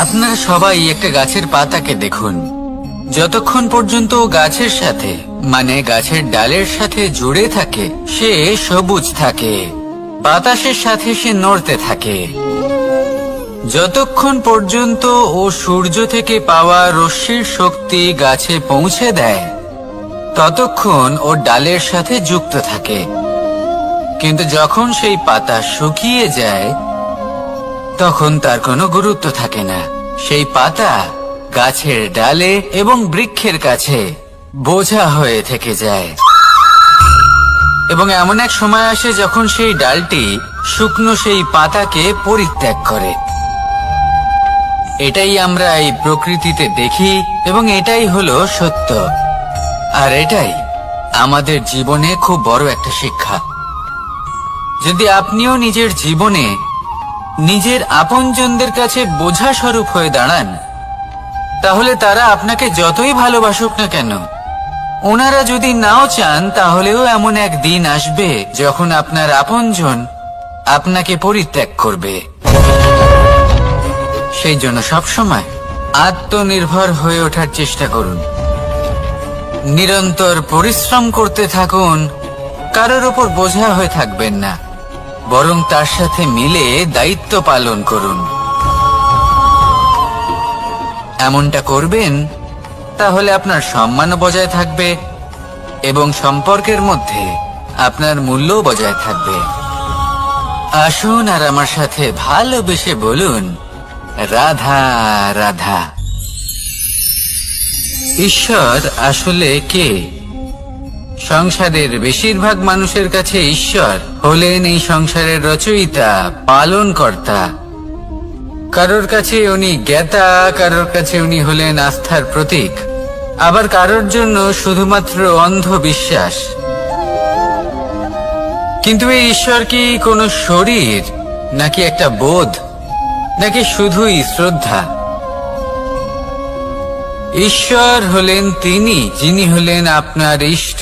আপনারা সবাই একটা গাছের পাতাকে দেখুন। যতক্ষণ পর্যন্ত গাছের সাথে মানে গাছের ডালের সাথে জুড়ে থাকে সে সবুজ থাকে, বাতাসের সাথে সে নড়তে থাকে। যতক্ষণ পর্যন্ত ও সূর্য থেকে পাওয়া রশ্মির শক্তি গাছে পৌঁছে দেয় ততক্ষণ ও ডালের সাথে যুক্ত থাকে। কিন্তু যখন সেই পাতা শুকিয়ে যায় তখন তার কোনো গুরুত্ব থাকে না। সেই পাতা গাছের ডালে এবং বৃক্ষের কাছে বোঝা হয়ে থেকে যায়। এবং এমন এক সময় আসে যখন সেই ডালটি শুকনো সেই পাতাকে পরিত্যাগ করে। এটাই আমরা এই প্রকৃতিতে দেখি এবং এটাই হলো সত্য। আর এটাই আমাদের জীবনে খুব বড় একটা শিক্ষা। যদি আপনিও নিজের জীবনে নিজের আপনজনদের কাছে বোঝা স্বরূপ হয়ে দাঁড়ান তাহলে তারা আপনাকে যতই ভালোবাসুক না কেন, ওনারা যদি নাও চান তাহলেও এমন এক দিন আসবে যখন আপনার আপনজন আপনাকে পরিত্যাগ করবে। সেই জন্য সবসময় আত্মনির্ভর হয়ে ওঠার চেষ্টা করুন, নিরন্তর পরিশ্রম করতে থাকুন, কারোর উপর বোঝা হয়ে থাকবেন না, বরং তার সাথে মিলে দায়িত্ব পালন করুন। এমনটা করবেন তাহলে আপনার সম্মানও বজায় থাকবে এবং সম্পর্কের মধ্যে আপনার মূল্যও বজায় থাকবে। আসুন আর আমার সাথে ভালোবেসে বলুন, রাধা রাধা। ঈশ্বর আসলে কে? সংসারের বেশিরভাগ মানুষের কাছে ঈশ্বর হলেন এই সংসারের রচয়িতা, পালনকর্তা। কারোর কাছে উনি জ্ঞাতা, কারোর কাছে উনি হলেন আস্থার প্রতীক, আবার কারোর জন্য শুধুমাত্র অন্ধবিশ্বাস। কিন্তু এই ঈশ্বর কি কোনো শরীর, নাকি একটা বোধ, নাকি শুধুই শ্রদ্ধা? ঈশ্বর হলেন তিনি যিনি হলেন আপনার ইষ্ট।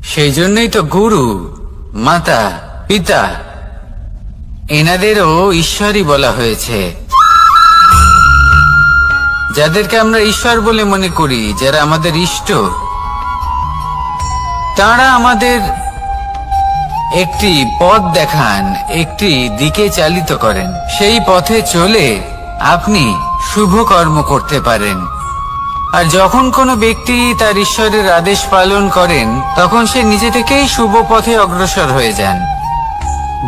সেই জন্যই তো গুরু, মাতা, পিতা এনাদেরও ঈশ্বরই বলা হয়েছে। যাদেরকে আমরা ঈশ্বর বলে মনে করি, যারা আমাদের ইষ্ট, তারা আমাদের একটি পথ দেখান, একটি দিকে চালিত করেন। সেই পথে চলে আপনি শুভ কর্ম করতে পারেন। আর যখন কোনো ব্যক্তি তার ঈশ্বরের আদেশ পালন করেন তখন সে নিজে থেকেই শুভ পথে অগ্রসর হয়ে যান।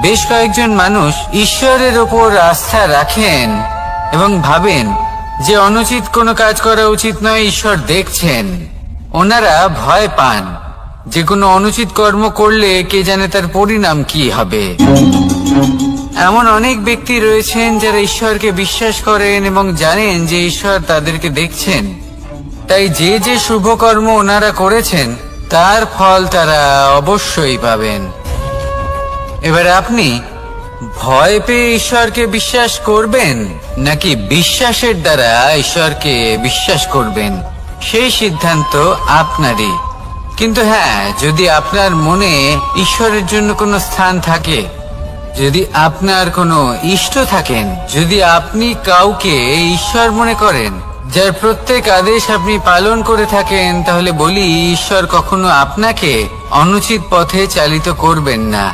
বেশ কয়েকজন মানুষ ঈশ্বরের ওপর আস্থা রাখেন এবং ভাবেন যে অনুচিত কোনো কাজ করা উচিত নয়, ঈশ্বর দেখছেন। ওনারা ভয় পান যে কোনো অনুচিত কর্ম করলে কে জানে তার পরিণাম কি হবে। এমন অনেক ব্যক্তি রয়েছেন যারা ঈশ্বরকে বিশ্বাস করেন এবং জানেন যে ঈশ্বর তাদেরকে দেখছেন, তাই যে যে শুভ কর্ম ওনারা করেছেন তার ফল তারা অবশ্যই পাবেন। এবার আপনি ভয় পেয়ে ঈশ্বরকে বিশ্বাস করবেন নাকি বিশ্বাসের দ্বারা ঈশ্বরকে বিশ্বাস করবেন, সেই সিদ্ধান্ত আপনারই। কিন্তু হ্যাঁ, যদি আপনার মনে ঈশ্বরের জন্য কোনো স্থান থাকে, যদি আপনার কোনো ইষ্ট থাকেন, যদি আপনি কাউকে ঈশ্বর মনে করেন যার প্রত্যেক আদেশ আপনি পালন করে থাকেন, তাহলে বলি ঈশ্বর কখনো আপনাকে অনুচিত পথে চালিত করবেন না।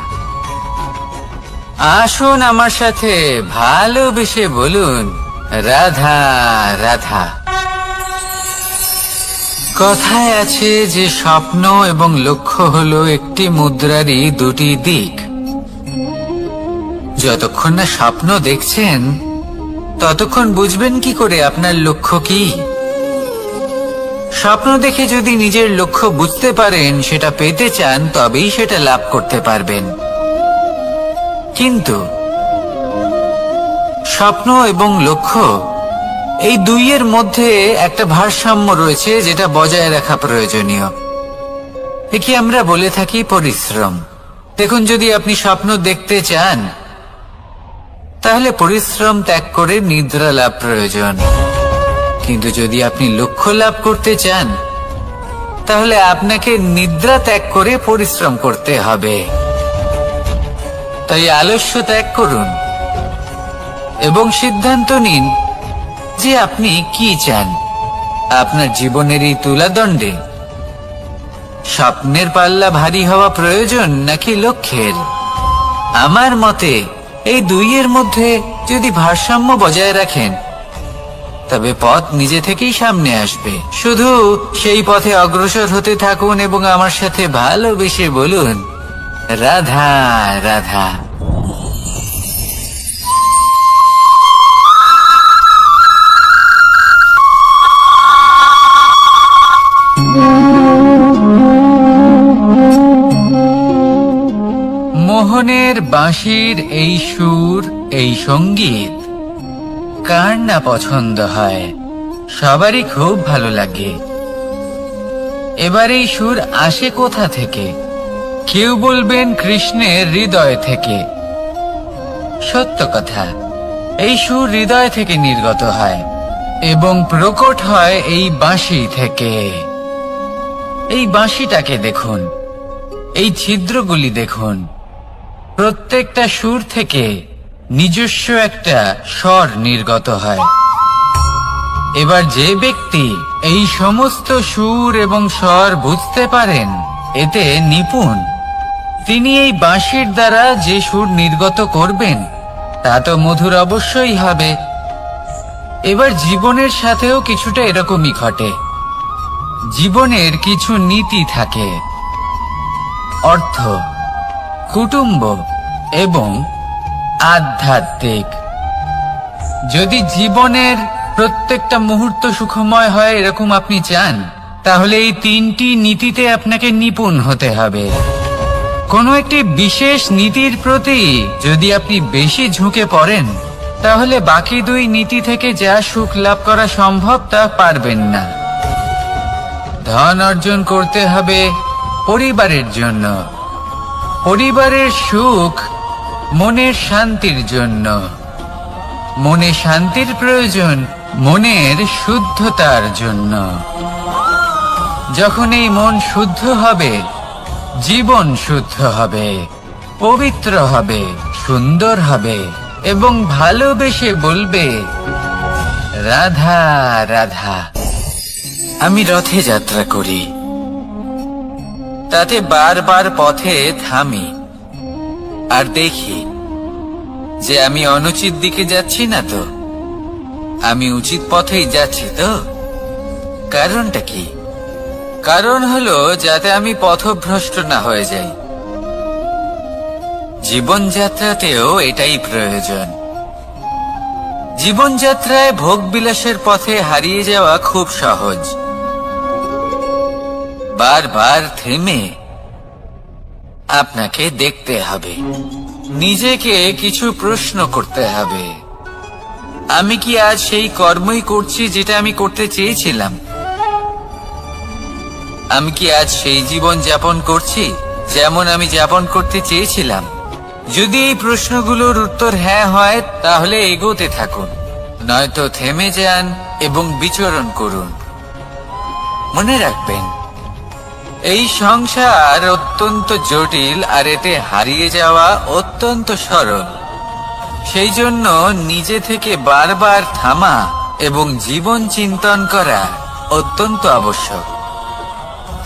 আসুন আমার সাথে ভালোবেসে বলুন, রাধা রাধা। কথায় আছে যে স্বপ্ন এবং লক্ষ্য হলো একটি মুদ্রারই দুটি দিক। যতক্ষণ না স্বপ্ন দেখছেন ততক্ষণ বুঝবেন কি করে আপনার লক্ষ্য কি। স্বপ্ন দেখে যদি নিজের লক্ষ্য বুঝতে পারেন, সেটা পেতে চান, তবেই সেটা লাভ করতে পারবেন। কিন্তু স্বপ্ন এবং লক্ষ্য এই দুইয়ের মধ্যে একটা ভারসাম্য রয়েছে যেটা বজায় রাখা প্রয়োজনীয়। একে আমরা বলে থাকি পরিশ্রম। দেখুন, যদি আপনি স্বপ্ন দেখতে চান তাহলে পরিশ্রম ত্যাগ করে নিদ্রা লাভ প্রয়োজন। কিন্তু যদি আপনি লক্ষ্য লাভ করতে চান তাহলে আপনাকে নিদ্রা ত্যাগ করে পরিশ্রম করতে হবে। তাই আলস্য ত্যাগ করুন এবং সিদ্ধান্ত নিন যে আপনি কি চান আপনার জীবনের এই তুলাদণ্ডে। স্বপ্নের পাল্লা ভারী হওয়া প্রয়োজন নাকি লক্ষ্যের? আমার মতে এই দুইয়ের মধ্যে যদি ভারসাম্য বজায় রাখেন তবে পথ নিজে থেকেই সামনে আসবে। শুধু সেই পথে অগ্রসর হতে থাকুন এবং আমার সাথে ভালোবেসে বলুন, রাধা রাধা। মোহনের বাঁশির এই সুর, এই সঙ্গীত কার না পছন্দ হয়? সবারই খুব ভালো লাগে। এবার এই সুর আসে কোথা থেকে? কেউ বলবেন কৃষ্ণের হৃদয় থেকে। সত্য কথা, এই সুর হৃদয় থেকে নির্গত হয় এবং প্রকট হয় এই বাঁশি থেকে। এই বাঁশিটাকে দেখুন, এই ছিদ্রগুলি দেখুন, প্রত্যেকটা সুর থেকে নিজস্ব একটা স্বর নির্গত হয়। এবার যে ব্যক্তি এই সমস্ত সুর এবং স্বর বুঝতে পারেন, এতে নিপুণ, তিনি এই বাঁশির দ্বারা যে সুর নির্গত করবেন তা তো মধুর অবশ্যই হবে। এবার জীবনের সাথেও কিছুটা এরকমই ঘটে। জীবনের কিছু নীতি থাকে, অর্থ, কুটুম্ব এবং আধ্যাত্মিক। যদি জীবনের প্রত্যেকটা মুহূর্ত সুখময় হয় এরকম আপনি চান, তাহলে এই তিনটি নীতিতে আপনাকে নিপুণ হতে হবে। কোনো একটি বিশেষ নীতির প্রতি যদি আপনি বেশি ঝুঁকে পড়েন, তাহলে বাকি দুই নীতি থেকে যা সুখ লাভ করা সম্ভব তা পারবেন না। ধন অর্জন করতে হবে পরিবারের জন্য, পরিবারের সুখ মনের শান্তির জন্য। মনে শান্তির প্রয়োজন মনের শুদ্ধতার জন্য। যখন এই মন শুদ্ধ হবে, জীবন শুদ্ধ হবে, পবিত্র হবে, সুন্দর হবে এবং ভালোবেসে বলবে, রাধা রাধা। আমি রথে যাত্রা করি, তাতে বারবার পথে থামি আর দেখি যে আমি অনুচিত দিকে যাচ্ছি না তো, আমি উচিত পথেই যাচ্ছি তো। কারণটা কি? কারণ হলো যাতে আমি পথভ্রষ্ট না হয়ে যাই। জীবনযাত্রাতেও এটাই প্রয়োজন। জীবনযাত্রায় ভোগ বিলাসের পথে হারিয়ে যাওয়া খুব সহজ। বারবার থেমে আপনাকে দেখতে হবে, নিজেকে কিছু প্রশ্ন করতে হবে। আমি কি আজ সেই কর্মই করছি যেটা আমি করতে চেয়েছিলাম? আমি কি আজ সেই জীবন যাপন করছি যেমন আমি যাপন করতে চেয়েছিলাম? যদি এই প্রশ্নগুলোর উত্তর হ্যাঁ হয়, তাহলে এগোতে থাকুন, নয়তো থেমে যান এবং বিচরণ করুন। মনে রাখবেন, এই সংসার অত্যন্ত জটিল আর এতে হারিয়ে যাওয়া অত্যন্ত সরল। সেই জন্য নিজে থেকে বারবার থামা এবং জীবন চিন্তন করা অত্যন্ত আবশ্যক।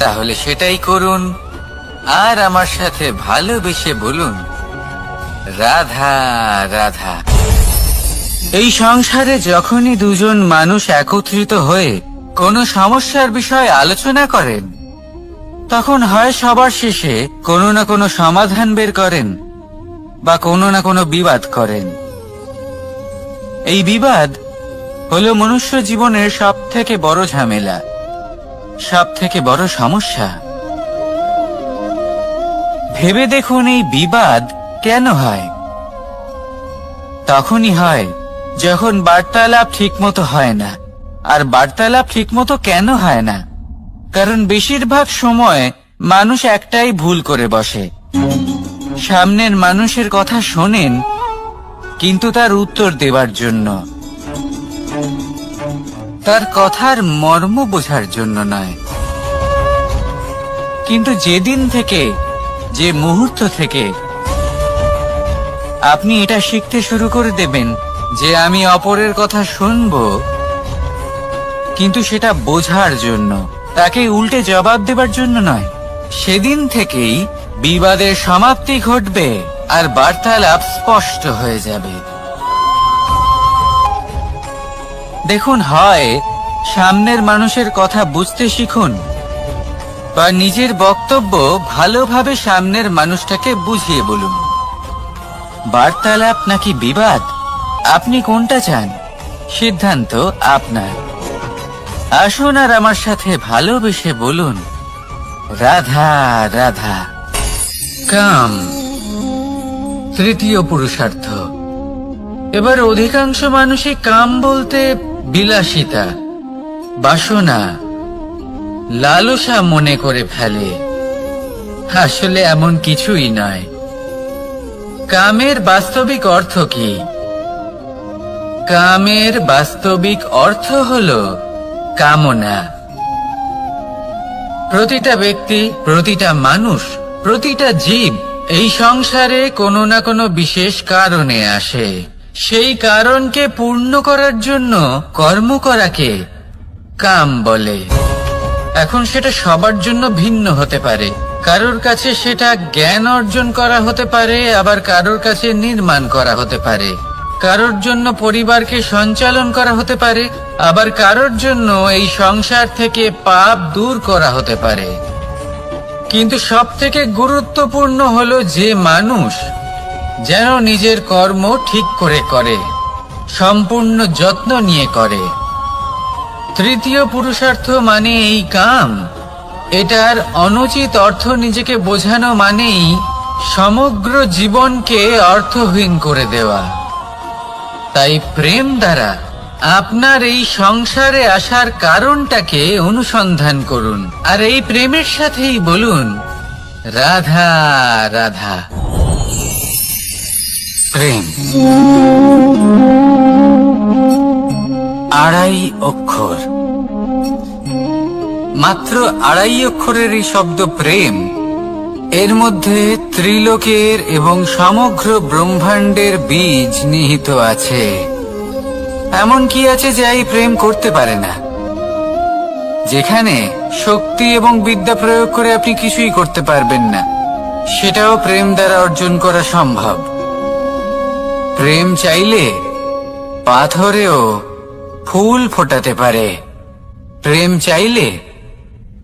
তাহলে সেটাই করুন আর আমার সাথে ভালোবেসে বলুন, রাধা রাধা। এই সংসারে যখনই দুজন মানুষ একত্রিত হয়ে কোনো সমস্যার বিষয়ে আলোচনা করেন, তখন হয় সবার শেষে কোনো না কোনো সমাধান বের করেন বা কোনো না কোনো বিবাদ করেন। এই বিবাদ হলো মনুষ্য জীবনের সব থেকে বড় ঝামেলা, সব থেকে বড় সমস্যা। ভেবে দেখুন, এই বিবাদ কেন হয়? তখনই হয় যখন বার্তালাপ ঠিকমতো হয় না। আর বার্তালাপ ঠিকমতো কেন হয় না? কারণ বেশিরভাগ সময় মানুষ একটাই ভুল করে বসে। সামনের মানুষের কথা শোনেন, কিন্তু তার উত্তর দেবার জন্য, তার কথার মর্ম বোঝার জন্য নয়। কিন্তু যেদিন থেকে, যে মুহূর্ত থেকে আপনি এটা শিখতে শুরু করে দেবেন যে আমি অপরের কথা শুনবো, কিন্তু সেটা বোঝার জন্য, তাকে উল্টে জবাব দেবার জন্য নয়। সেদিন থেকেই বিবাদের সমাপ্তি ঘটবে আর বার্তালাপ স্পষ্ট হয়ে যাবে। দেখুন, হয় সামনের মানুষের কথা বুঝতে শিখুন, বা নিজের বক্তব্য ভালোভাবে সামনের মানুষটাকে বুঝিয়ে বলুন। বার্তালাপ নাকি বিবাদ, আপনি কোনটা চান? সিদ্ধান্ত আপনার। আসুন আর আমার সাথে ভালোবেসে বলুন, রাধা রাধা। কাম, তৃতীয় পুরুষার্থ। এবার অধিকাংশ মানুষই কাম বলতে বিলাসিতা, বাসনা, লালসা মনে করে ফেলে। আসলে এমন কিছুই নয়। কামের বাস্তবিক অর্থ কি? কামের বাস্তবিক অর্থ হলো কামনা। প্রতিটা ব্যক্তি, প্রতিটা মানুষ, প্রতিটা জীব এই সংসারে কোনো না কোনো বিশেষ কারণে আসে। সেই কারণকে পূর্ণ করার জন্য কর্ম করাকে কাম বলে। এখন সেটা সবার জন্য ভিন্ন হতে পারে। কারোর কাছে সেটা জ্ঞান অর্জন করা হতে পারে, আবার কারোর কাছে নির্মাণ করা হতে পারে। কারোর জন্য পরিবারকে সঞ্চালন করা হতে পারে, আবার কারোর জন্য এই সংসার থেকে পাপ দূর করা হতে পারে। কিন্তু সবথেকে গুরুত্বপূর্ণ হলো যে মানুষ যেন নিজের কর্ম ঠিক করে করে, সম্পূর্ণ যত্ন নিয়ে করে। তৃতীয় পুরুষার্থ মানে এই কাম। এটার অনুচিত অর্থ নিজেকে বোঝানো মানেই সমগ্র জীবনকে অর্থহীন করে দেওয়া। তাই প্রেম দ্বারা আপনার এই সংসারে আসার কারণটাকে অনুসন্ধান করুন, আর এই প্রেমের সাথেই বলুন, রাধা রাধা। প্রেম আড়াই অক্ষর, মাত্র আড়াই অক্ষরের এই শব্দ প্রেম, এর মধ্যে ত্রিলোকের এবং সমগ্র ব্রহ্মাণ্ডের বীজ নিহিত আছে। এমন কি আছে যে এই প্রেম করতে পারে না? যেখানে শক্তি এবং বিদ্যা প্রয়োগ করে আপনি কিছুই করতে পারবেন না, সেটাও প্রেম দ্বারা অর্জন করা সম্ভব। প্রেম চাইলে পাথরেও ফুল ফোটাতে পারে। প্রেম চাইলে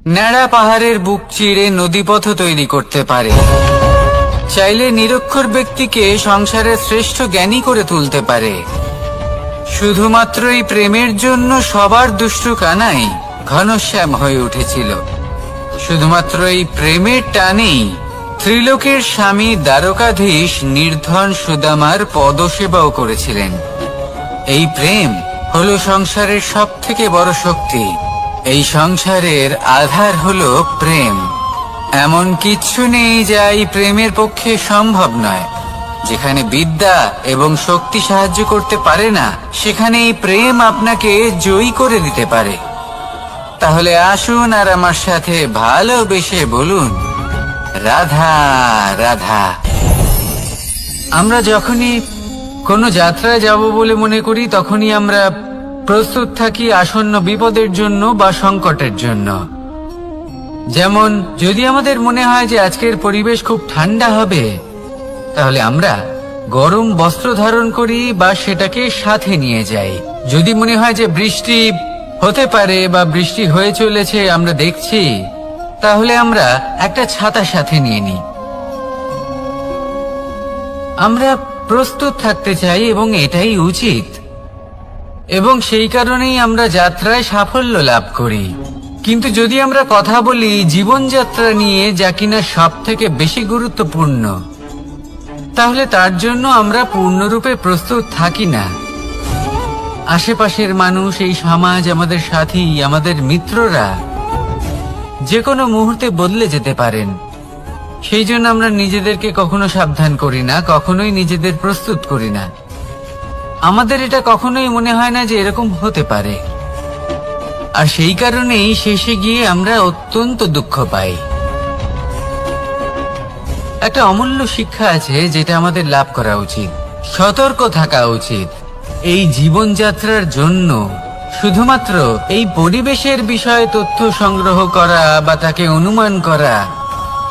ন্যাড়া পাহাড়ের বুক চিড়ে নদীপথ তৈরি করতে পারে। চাইলে নিরক্ষর ব্যক্তিকে সংসারের শ্রেষ্ঠ জ্ঞানী করে তুলতে পারে। শুধুমাত্র এই প্রেমের জন্য সবার দুষ্টু কানাই ঘনশ্যাম হয়ে উঠেছিল। শুধুমাত্র এই প্রেমের টানেই ত্রিলোকের স্বামী দ্বারকাধীশ নির্ধন সুদামার পদসেবাও করেছিলেন। এই প্রেম হলো সংসারের সব থেকে বড় শক্তি। এই সংসারের আধার হলো প্রেম। এমন কিচ্ছু নেই যা এই প্রেমের পক্ষে সম্ভব নয়। যেখানে বিদ্যা এবং শক্তি সাহায্য করতে পারে না, সেখানে এই প্রেম আপনাকে জয়ী করে দিতে পারে। তাহলে আসুন আর আমার সাথে ভালোবেসে বলুন, রাধা রাধা। আমরা যখনই কোনো যাত্রায় যাব বলে মনে করি, তখনই আমরা প্রস্তুত থাকি আসন্ন বিপদের জন্য বা সংকটের জন্য। যেমন যদি আমাদের মনে হয় যে আজকের পরিবেশ খুব ঠান্ডা হবে, তাহলে আমরা গরম বস্ত্র ধারণ করি বা সেটাকে সাথে নিয়ে যাই। যদি মনে হয় যে বৃষ্টি হতে পারে বা বৃষ্টি হয়ে চলেছে, আমরা দেখছি, তাহলে আমরা একটা ছাতা সাথে নিয়ে নিই। আমরা প্রস্তুত থাকতে চাই এবং এটাই উচিত, এবং সেই কারণেই আমরা যাত্রায় সাফল্য লাভ করি। কিন্তু যদি আমরা কথা বলি জীবনযাত্রা নিয়ে, যা কিনা সব থেকে বেশি গুরুত্বপূর্ণ, তাহলে তার জন্য আমরা পূর্ণরূপে প্রস্তুত থাকি না। আশেপাশের মানুষ, এই সমাজ, আমাদের সাথী, আমাদের মিত্ররা যে কোনো মুহূর্তে বদলে যেতে পারেন। সেই জন্য আমরা নিজেদেরকে কখনো সাবধান করি না, কখনোই নিজেদের প্রস্তুত করি না। আমাদের এটা কখনোই মনে হয় না যে এরকম হতে পারে, আর সেই কারণেই শেষে গিয়ে আমরা অত্যন্ত দুঃখ পাই। একটা অমূল্য শিক্ষা আছে যেটা আমাদের লাভ করা উচিত। সতর্ক থাকা উচিত। এই জীবনযাত্রার জন্য শুধুমাত্র এই পরিবেশের বিষয়ে তথ্য সংগ্রহ করা বা তাকে অনুমান করা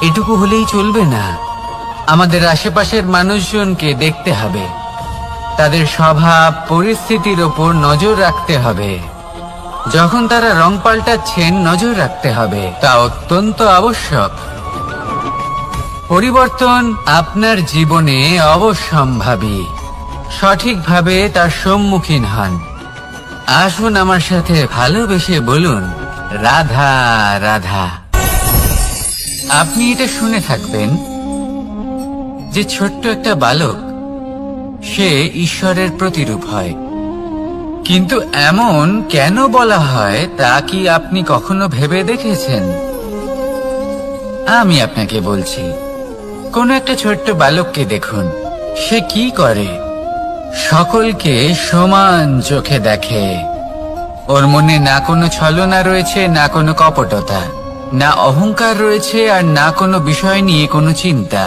এটুকু হলেই চলবে না। আমাদের আশেপাশের মানুষজনকে দেখতে হবে, তাদের স্বভাব পরিস্থিতির ওপর নজর রাখতে হবে। যখন তারা রং পাল্টাচ্ছেন নজর রাখতে হবে, তা অত্যন্ত আবশ্যক। পরিবর্তন আপনার জীবনে অবশ্যম্ভাবী, সঠিকভাবে তার সম্মুখীন হন। আসুন আমার সাথে ভালোবেসে বলুন, রাধা রাধা। আপনি এটা শুনে থাকবেন যে ছোট্ট একটা বালক সে ঈশ্বরের প্রতিরূপ হয়, কিন্তু এমন কেন বলা হয় তা কি আপনি কখনো ভেবে দেখেছেন? আমি আপনাকে বলছি, কোন একটা ছোট্ট বালককে দেখুন, সে কি করে? সকলকে সমান চোখে দেখে। ওর মনে না কোনো ছলনা রয়েছে, না কোনো কপটতা, না অহংকার রয়েছে, আর না কোনো বিষয় নিয়ে কোনো চিন্তা।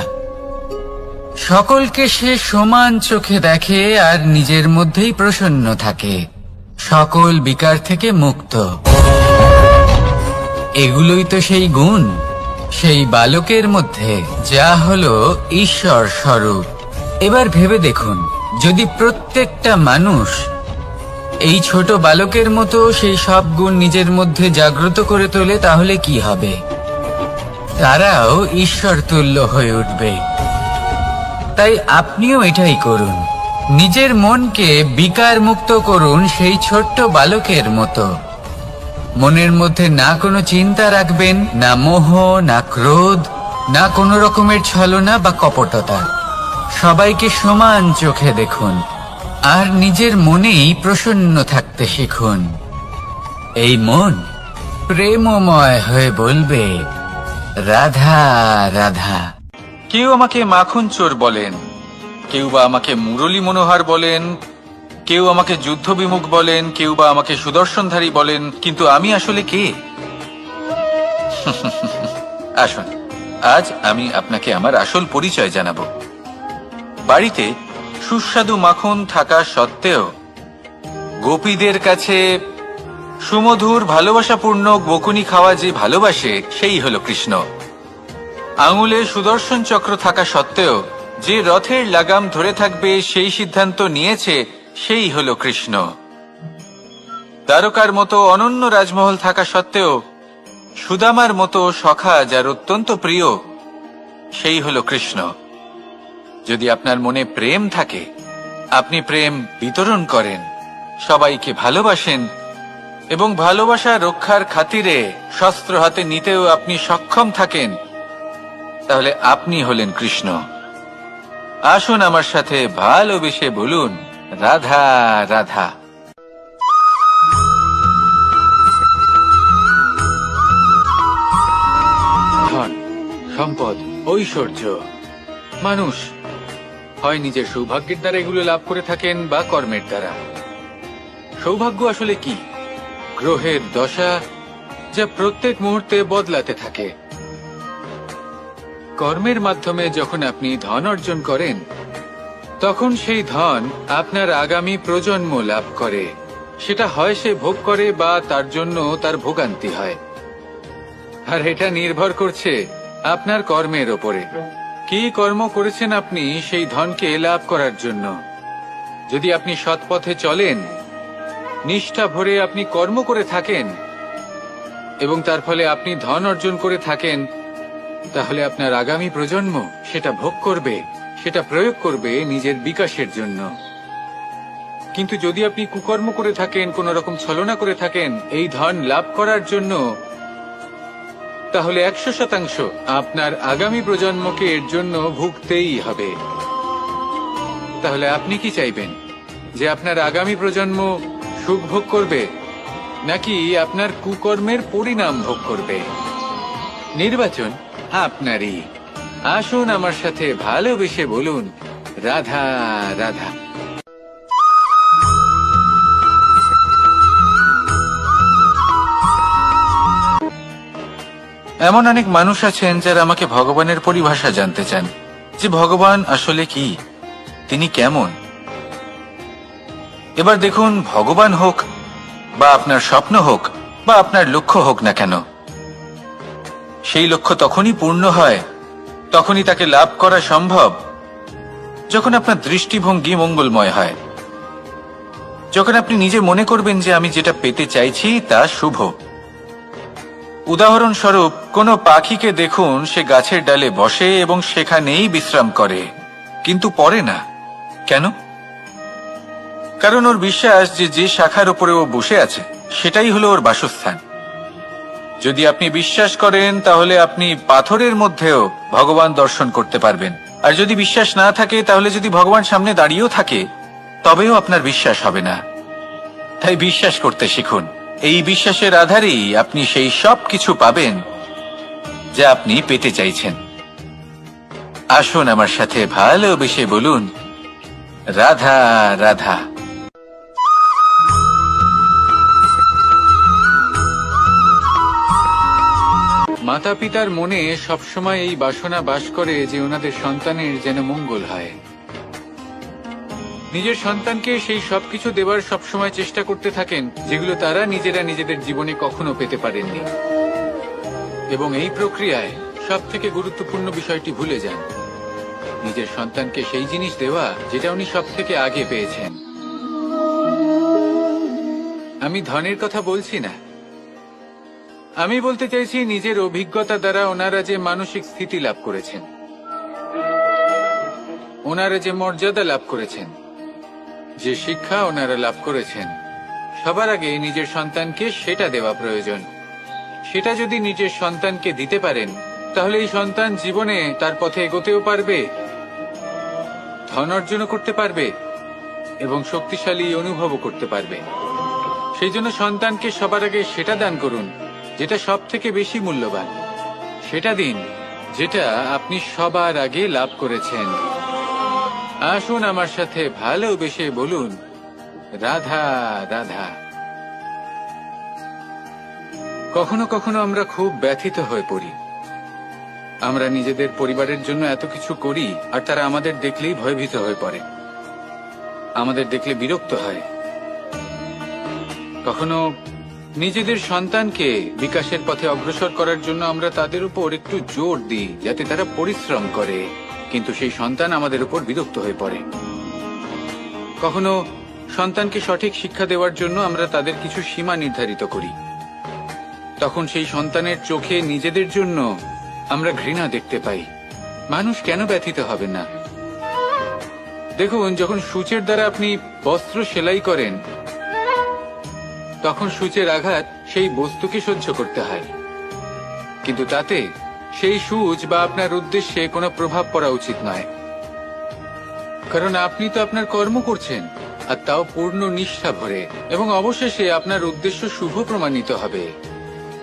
সকলকে সে সমান চোখে দেখে আর নিজের মধ্যেই প্রসন্ন থাকে, সকল বিকার থেকে মুক্ত। এগুলোই তো সেই গুণ সেই বালকের মধ্যে, যা হলো ঈশ্বর স্বরূপ। এবার ভেবে দেখুন, যদি প্রত্যেকটা মানুষ এই ছোট বালকের মতো সেই সব গুণ নিজের মধ্যে জাগ্রত করে তোলে, তাহলে কি হবে? তারাও ঈশ্বর তুল্য হয়ে উঠবে। তাই আপনিও এটাই করুন, নিজের মনকে বিকার মুক্ত করুন সেই ছোট্ট বালকের মতো। মনের মধ্যে না কোনো চিন্তা রাখবেন, না মোহ, না ক্রোধ, না কোনো রকমের ছলনা বা কপটতা। সবাইকে সমান চোখে দেখুন আর নিজের মনেই প্রসন্ন থাকতে শিখুন। এই মন প্রেমময় হয়ে বলবে, রাধা রাধা। কেউ আমাকে মাখন চোর বলেন, কেউ বা আমাকে মুরলী মনোহর বলেন, কেউ আমাকে যুদ্ধ বিমুখ বলেন, কেউ বা আমাকে সুদর্শনধারী বলেন, কিন্তু আমি আসলে কে? আসুন, আজ আমি আপনাকে আমার আসল পরিচয় জানাবো। বাড়িতে সুস্বাদু মাখন থাকা সত্ত্বেও গোপীদের কাছে সুমধুর ভালোবাসাপূর্ণ বকুনি খাওয়া যে ভালোবাসে, সেই হলো কৃষ্ণ। আঙুলে সুদর্শন চক্র থাকা সত্ত্বেও যে রথের লাগাম ধরে থাকবে সেই সিদ্ধান্ত নিয়েছে, সেই হলো কৃষ্ণ। দ্বারকার মতো অনন্য রাজমহল থাকা সত্ত্বেও সুদামার মতো সখা যার অত্যন্ত প্রিয়, সেই হলো কৃষ্ণ। যদি আপনার মনে প্রেম থাকে, আপনি প্রেম বিতরণ করেন, সবাইকে ভালোবাসেন এবং ভালোবাসা রক্ষার খাতিরে শস্ত্র হাতে নিতেও আপনি সক্ষম থাকেন, তাহলে আপনি হলেন কৃষ্ণ। আসুন আমার সাথে ভালোবেসে বলুন, রাধা রাধা। ধন, সম্পদ, ঐশ্বর্য, মানুষ হয় নিজের সৌভাগ্যের দ্বারা এগুলো লাভ করে থাকেন বা কর্মের দ্বারা। সৌভাগ্য আসলে কি? গ্রহের দশা, যা প্রত্যেক মুহূর্তে বদলাতে থাকে। কর্মের মাধ্যমে যখন আপনি ধন অর্জন করেন, তখন সেই ধন আপনার আগামী প্রজন্ম লাভ করে। সেটা হয় সে ভোগ করে বা তার জন্য তার ভোগান্তি হয়। আর এটা নির্ভর করছে আপনার কর্মের ওপরে। কি কর্ম করেছেন আপনি সেই ধনকে লাভ করার জন্য? যদি আপনি সৎ পথে চলেন, নিষ্ঠা ভরে আপনি কর্ম করে থাকেন এবং তার ফলে আপনি ধন অর্জন করে থাকেন, তাহলে আপনার আগামী প্রজন্ম সেটা ভোগ করবে, সেটা প্রয়োগ করবে নিজের বিকাশের জন্য। কিন্তু যদি আপনি কুকর্ম করে থাকেন, কোন রকম ছলনা করে থাকেন এই ধন লাভ করার জন্য, তাহলে 100% আপনার আগামী প্রজন্মকে এর জন্য ভুগতেই হবে। তাহলে আপনি কি চাইবেন? যে আপনার আগামী প্রজন্ম সুখ ভোগ করবে, নাকি আপনার কুকর্মের পরিণাম ভোগ করবে? নির্বাচন আপনারই। আসুন আমার সাথে ভালোবেসে বলুন, রাধা রাধা। এমন অনেক মানুষ আছেন যারা আমাকে ভগবানের পরিভাষা জানতে চান, যে ভগবান আসলে কি, তিনি কেমন। এবার দেখুন, ভগবান হোক বা আপনার স্বপ্ন হোক বা আপনার লক্ষ্য হোক না কেন, সেই লক্ষ্য তখনই পূর্ণ হয়, তখনই তাকে লাভ করা সম্ভব যখন আপনার দৃষ্টিভঙ্গি মঙ্গলময় হয়, যখন আপনি নিজে মনে করবেন যে আমি যেটা পেতে চাইছি তা শুভ। উদাহরণস্বরূপ, কোনো পাখিকে দেখুন, সে গাছের ডালে বসে এবং সেখানেই বিশ্রাম করে, কিন্তু পড়ে না। কেন? কারণ ওর বিশ্বাস যে যে শাখার উপরে ও বসে আছে সেটাই হলো ওর বাসস্থান। যদি আপনি বিশ্বাস করেন তাহলে আপনি পাথরের মধ্যেও ভগবান দর্শন করতে পারবেন, আর যদি বিশ্বাস না থাকে তাহলে যদি ভগবান সামনে দাঁড়িয়েও থাকে তবেও আপনার বিশ্বাস হবে না। তাই বিশ্বাস করতে শিখুন। এই বিশ্বাসের আধারেই আপনি সেই সব কিছু পাবেন যা আপনি পেতে চাইছেন। আসুন আমার সাথে ভালোবেসে বলুন, রাধা রাধা। মাতা পিতার মনে সবসময় এই বাসনা বাস করে যে ওনাদের সন্তানের যেন মঙ্গল হয়। নিজের সন্তানকে সেই সবকিছু দেবার সবসময় চেষ্টা করতে থাকেন যেগুলো তারা নিজেরা নিজেদের জীবনে কখনো পেতে পারেননি, এবং এই প্রক্রিয়ায় সব থেকে গুরুত্বপূর্ণ বিষয়টি ভুলে যান, নিজের সন্তানকে সেই জিনিস দেওয়া যেটা উনি সব থেকে আগে পেয়েছেন। আমি ধনের কথা বলছি না, আমি বলতে চাইছি নিজের অভিজ্ঞতা দ্বারা ওনারা যে মানসিক স্থিতি লাভ করেছেন, ওনারা যে মর্যাদা লাভ করেছেন, যে শিক্ষা ওনারা লাভ করেছেন, সবার আগে নিজের সন্তানকে সেটা দেওয়া প্রয়োজন। সেটা যদি নিজের সন্তানকে দিতে পারেন তাহলে এই সন্তান জীবনে তার পথে এগোতেও পারবে, ধন অর্জনও করতে পারবে এবং শক্তিশালী অনুভবও করতে পারবে। সেই জন্য সন্তানকে সবার আগে সেটা দান করুন যেটা সব থেকে বেশি মূল্যবান। সেটা দিন যেটা আপনি সবার আগে লাভ করেছেন। আসুন আমার সাথে ভালোবেসে বলুন, রাধা রাধা। কখনো কখনো আমরা খুব ব্যথিত হয়ে পড়ি। আমরা নিজেদের পরিবারের জন্য এত কিছু করি আর তারা আমাদের দেখলেই ভয়ভীত হয়ে পড়ে, আমাদের দেখলে বিরক্ত হয়। কখনো নিজেদের সন্তানকে বিকাশের পথে অগ্রসর করার জন্য আমরা তাদের উপর একটু জোর দিই যাতে তারা পরিশ্রম করে, কিন্তু সেই সন্তান আমাদের উপর বিরক্ত হয়ে পড়ে। কখনো সন্তানকে সঠিক শিক্ষা দেওয়ার জন্য আমরা তাদের কিছু সীমা নির্ধারিত করি, তখন সেই সন্তানের চোখে নিজেদের জন্য আমরা ঘৃণা দেখতে পাই। মানুষ কেন ব্যথিত হবে না? দেখুন, যখন সূচের দ্বারা আপনি বস্ত্র সেলাই করেন তখন সূচের আঘাত সেই বস্তুকে সহ্য করতে হয়, কিন্তু তাতে সেই সূচ বা আপনার উদ্দেশ্যে কোনো প্রভাব পড়া উচিত নয়, কারণ আপনি তো আপনার কর্ম করছেন, আর তাও পূর্ণ নিষ্ঠা ভরে, এবং অবশেষে আপনার উদ্দেশ্য শুভ প্রমাণিত হবে।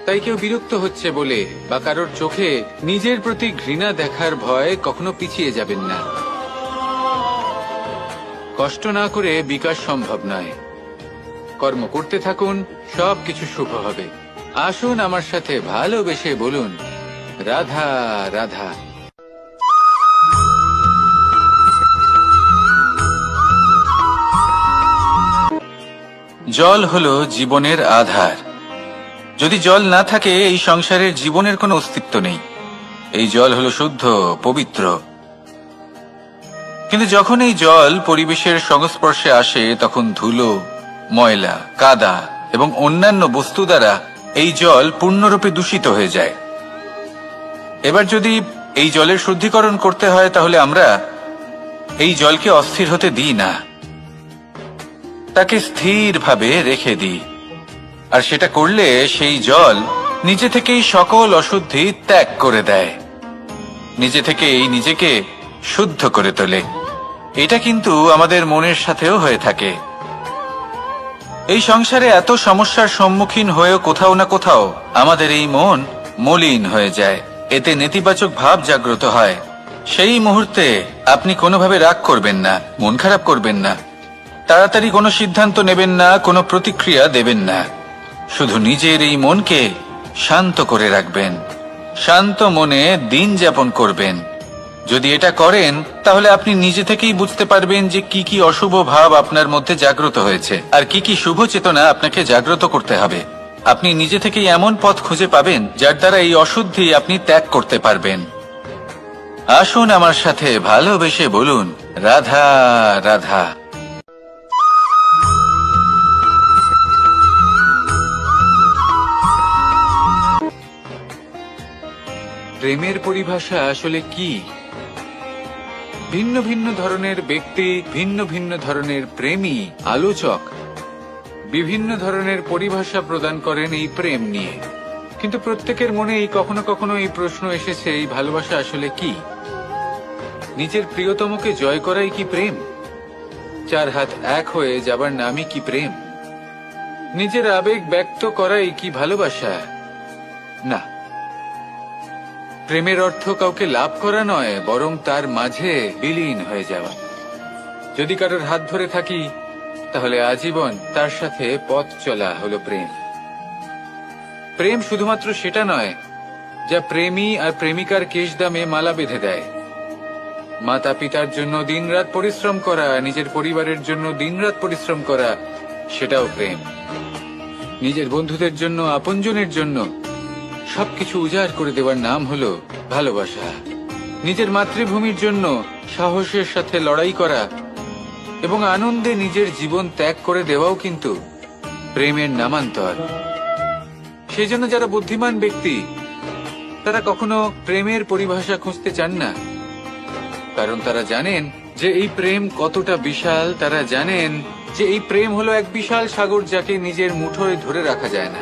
তাই কেউ বিরক্ত হচ্ছে বলে বা কারোর চোখে নিজের প্রতি ঘৃণা দেখার ভয় কখনো পিছিয়ে যাবেন না। কষ্ট না করে বিকাশ সম্ভব নয়। কর্ম করতে থাকুন, সবকিছু শুভ হবে। আসুন আমার সাথে ভালোবেসে বলুন, রাধা রাধা। জল হলো জীবনের আধার। যদি জল না থাকে এই সংসারের জীবনের কোনো অস্তিত্ব নেই। এই জল হলো শুদ্ধ, পবিত্র। কিন্তু যখন এই জল পরিবেশের সংস্পর্শে আসে তখন ধুলো, ময়লা, কাদা এবং অন্যান্য বস্তু দ্বারা এই জল পূর্ণরূপে দূষিত হয়ে যায়। এবার যদি এই জলের শুদ্ধিকরণ করতে হয় তাহলে আমরা এই জলকে অস্থির হতে দিই না, তাকে স্থিরভাবে রেখে দিই। আর সেটা করলে সেই জল নিজে থেকেই সকল অশুদ্ধি ত্যাগ করে দেয়, নিজে থেকেই নিজেকে শুদ্ধ করে তোলে। এটা কিন্তু আমাদের মনের সাথেও হয়ে থাকে। এই সংসারে এত সমস্যার সম্মুখীন হয়েও কোথাও না কোথাও আমাদের এই মন মলিন হয়ে যায়, এতে নেতিবাচক ভাব জাগ্রত হয়। সেই মুহূর্তে আপনি কোনোভাবে রাগ করবেন না, মন খারাপ করবেন না, তাড়াতাড়ি কোনো সিদ্ধান্ত নেবেন না, কোনো প্রতিক্রিয়া দেবেন না। শুধু নিজের এই মনকে শান্ত করে রাখবেন, শান্ত মনে দিন যাপন করবেন, যদি এটা করেন তাহলে আপনি নিজে থেকেই বুঝতে পারবেন যে কি কি অশুভ ভাব আপনার মধ্যে জাগ্রত হয়েছে আর কি কি শুভ চেতনা আপনাকে জাগ্রত করতে হবে। আপনি নিজে থেকেই এমন পথ খুঁজে পাবেন যার দ্বারা এই অশুদ্ধি আপনি ত্যাগ করতে পারবেন। আসুন আমার সাথে ভালোবেসে বলুন, রাধা রাধা। প্রেমের পরিভাষা আসলে কি? ভিন্ন ভিন্ন ধরনের ব্যক্তি, ভিন্ন ভিন্ন ধরনের প্রেমী, আলোচক বিভিন্ন ধরনের পরিভাষা প্রদান করেন এই প্রেম নিয়ে। কিন্তু প্রত্যেকের মনেই কখনো কখনো এই প্রশ্ন এসেছে, এই ভালোবাসা আসলে কি? নিজের প্রিয়তমকে জয় করাই কি প্রেম? চার হাত এক হয়ে যাবার নামই কি প্রেম? নিজের আবেগ ব্যক্ত করাই কি ভালোবাসা? না, প্রেমের অর্থ কাউকে লাভ করা নয়, বরং তার মাঝে বিলীন হয়ে যাওয়া। যদি কারোর হাত ধরে থাকি তাহলে আজীবন তার সাথে পথ চলা হলো প্রেম। প্রেম শুধুমাত্র সেটা নয় যা প্রেমী আর প্রেমিকার কেশদামে মালা বেঁধে দেয়। মাতা পিতার জন্য দিনরাত পরিশ্রম করা, নিজের পরিবারের জন্য দিনরাত পরিশ্রম করা, সেটাও প্রেম। নিজের বন্ধুদের জন্য, আপনজনের জন্য সবকিছু উজাড় করে দেওয়ার নাম হলো ভালোবাসা। নিজের মাতৃভূমির জন্য সাহসের সাথে লড়াই করা এবং আনন্দে নিজের জীবন ত্যাগ করে দেওয়াও কিন্তু প্রেমের নামান্তর। সেই জন্য যারা বুদ্ধিমান ব্যক্তি তারা কখনো প্রেমের পরিভাষা খুঁজতে চান না, কারণ তারা জানেন যে এই প্রেম কতটা বিশাল। তারা জানেন যে এই প্রেম হলো এক বিশাল সাগর যাকে নিজের মুঠোয় ধরে রাখা যায় না।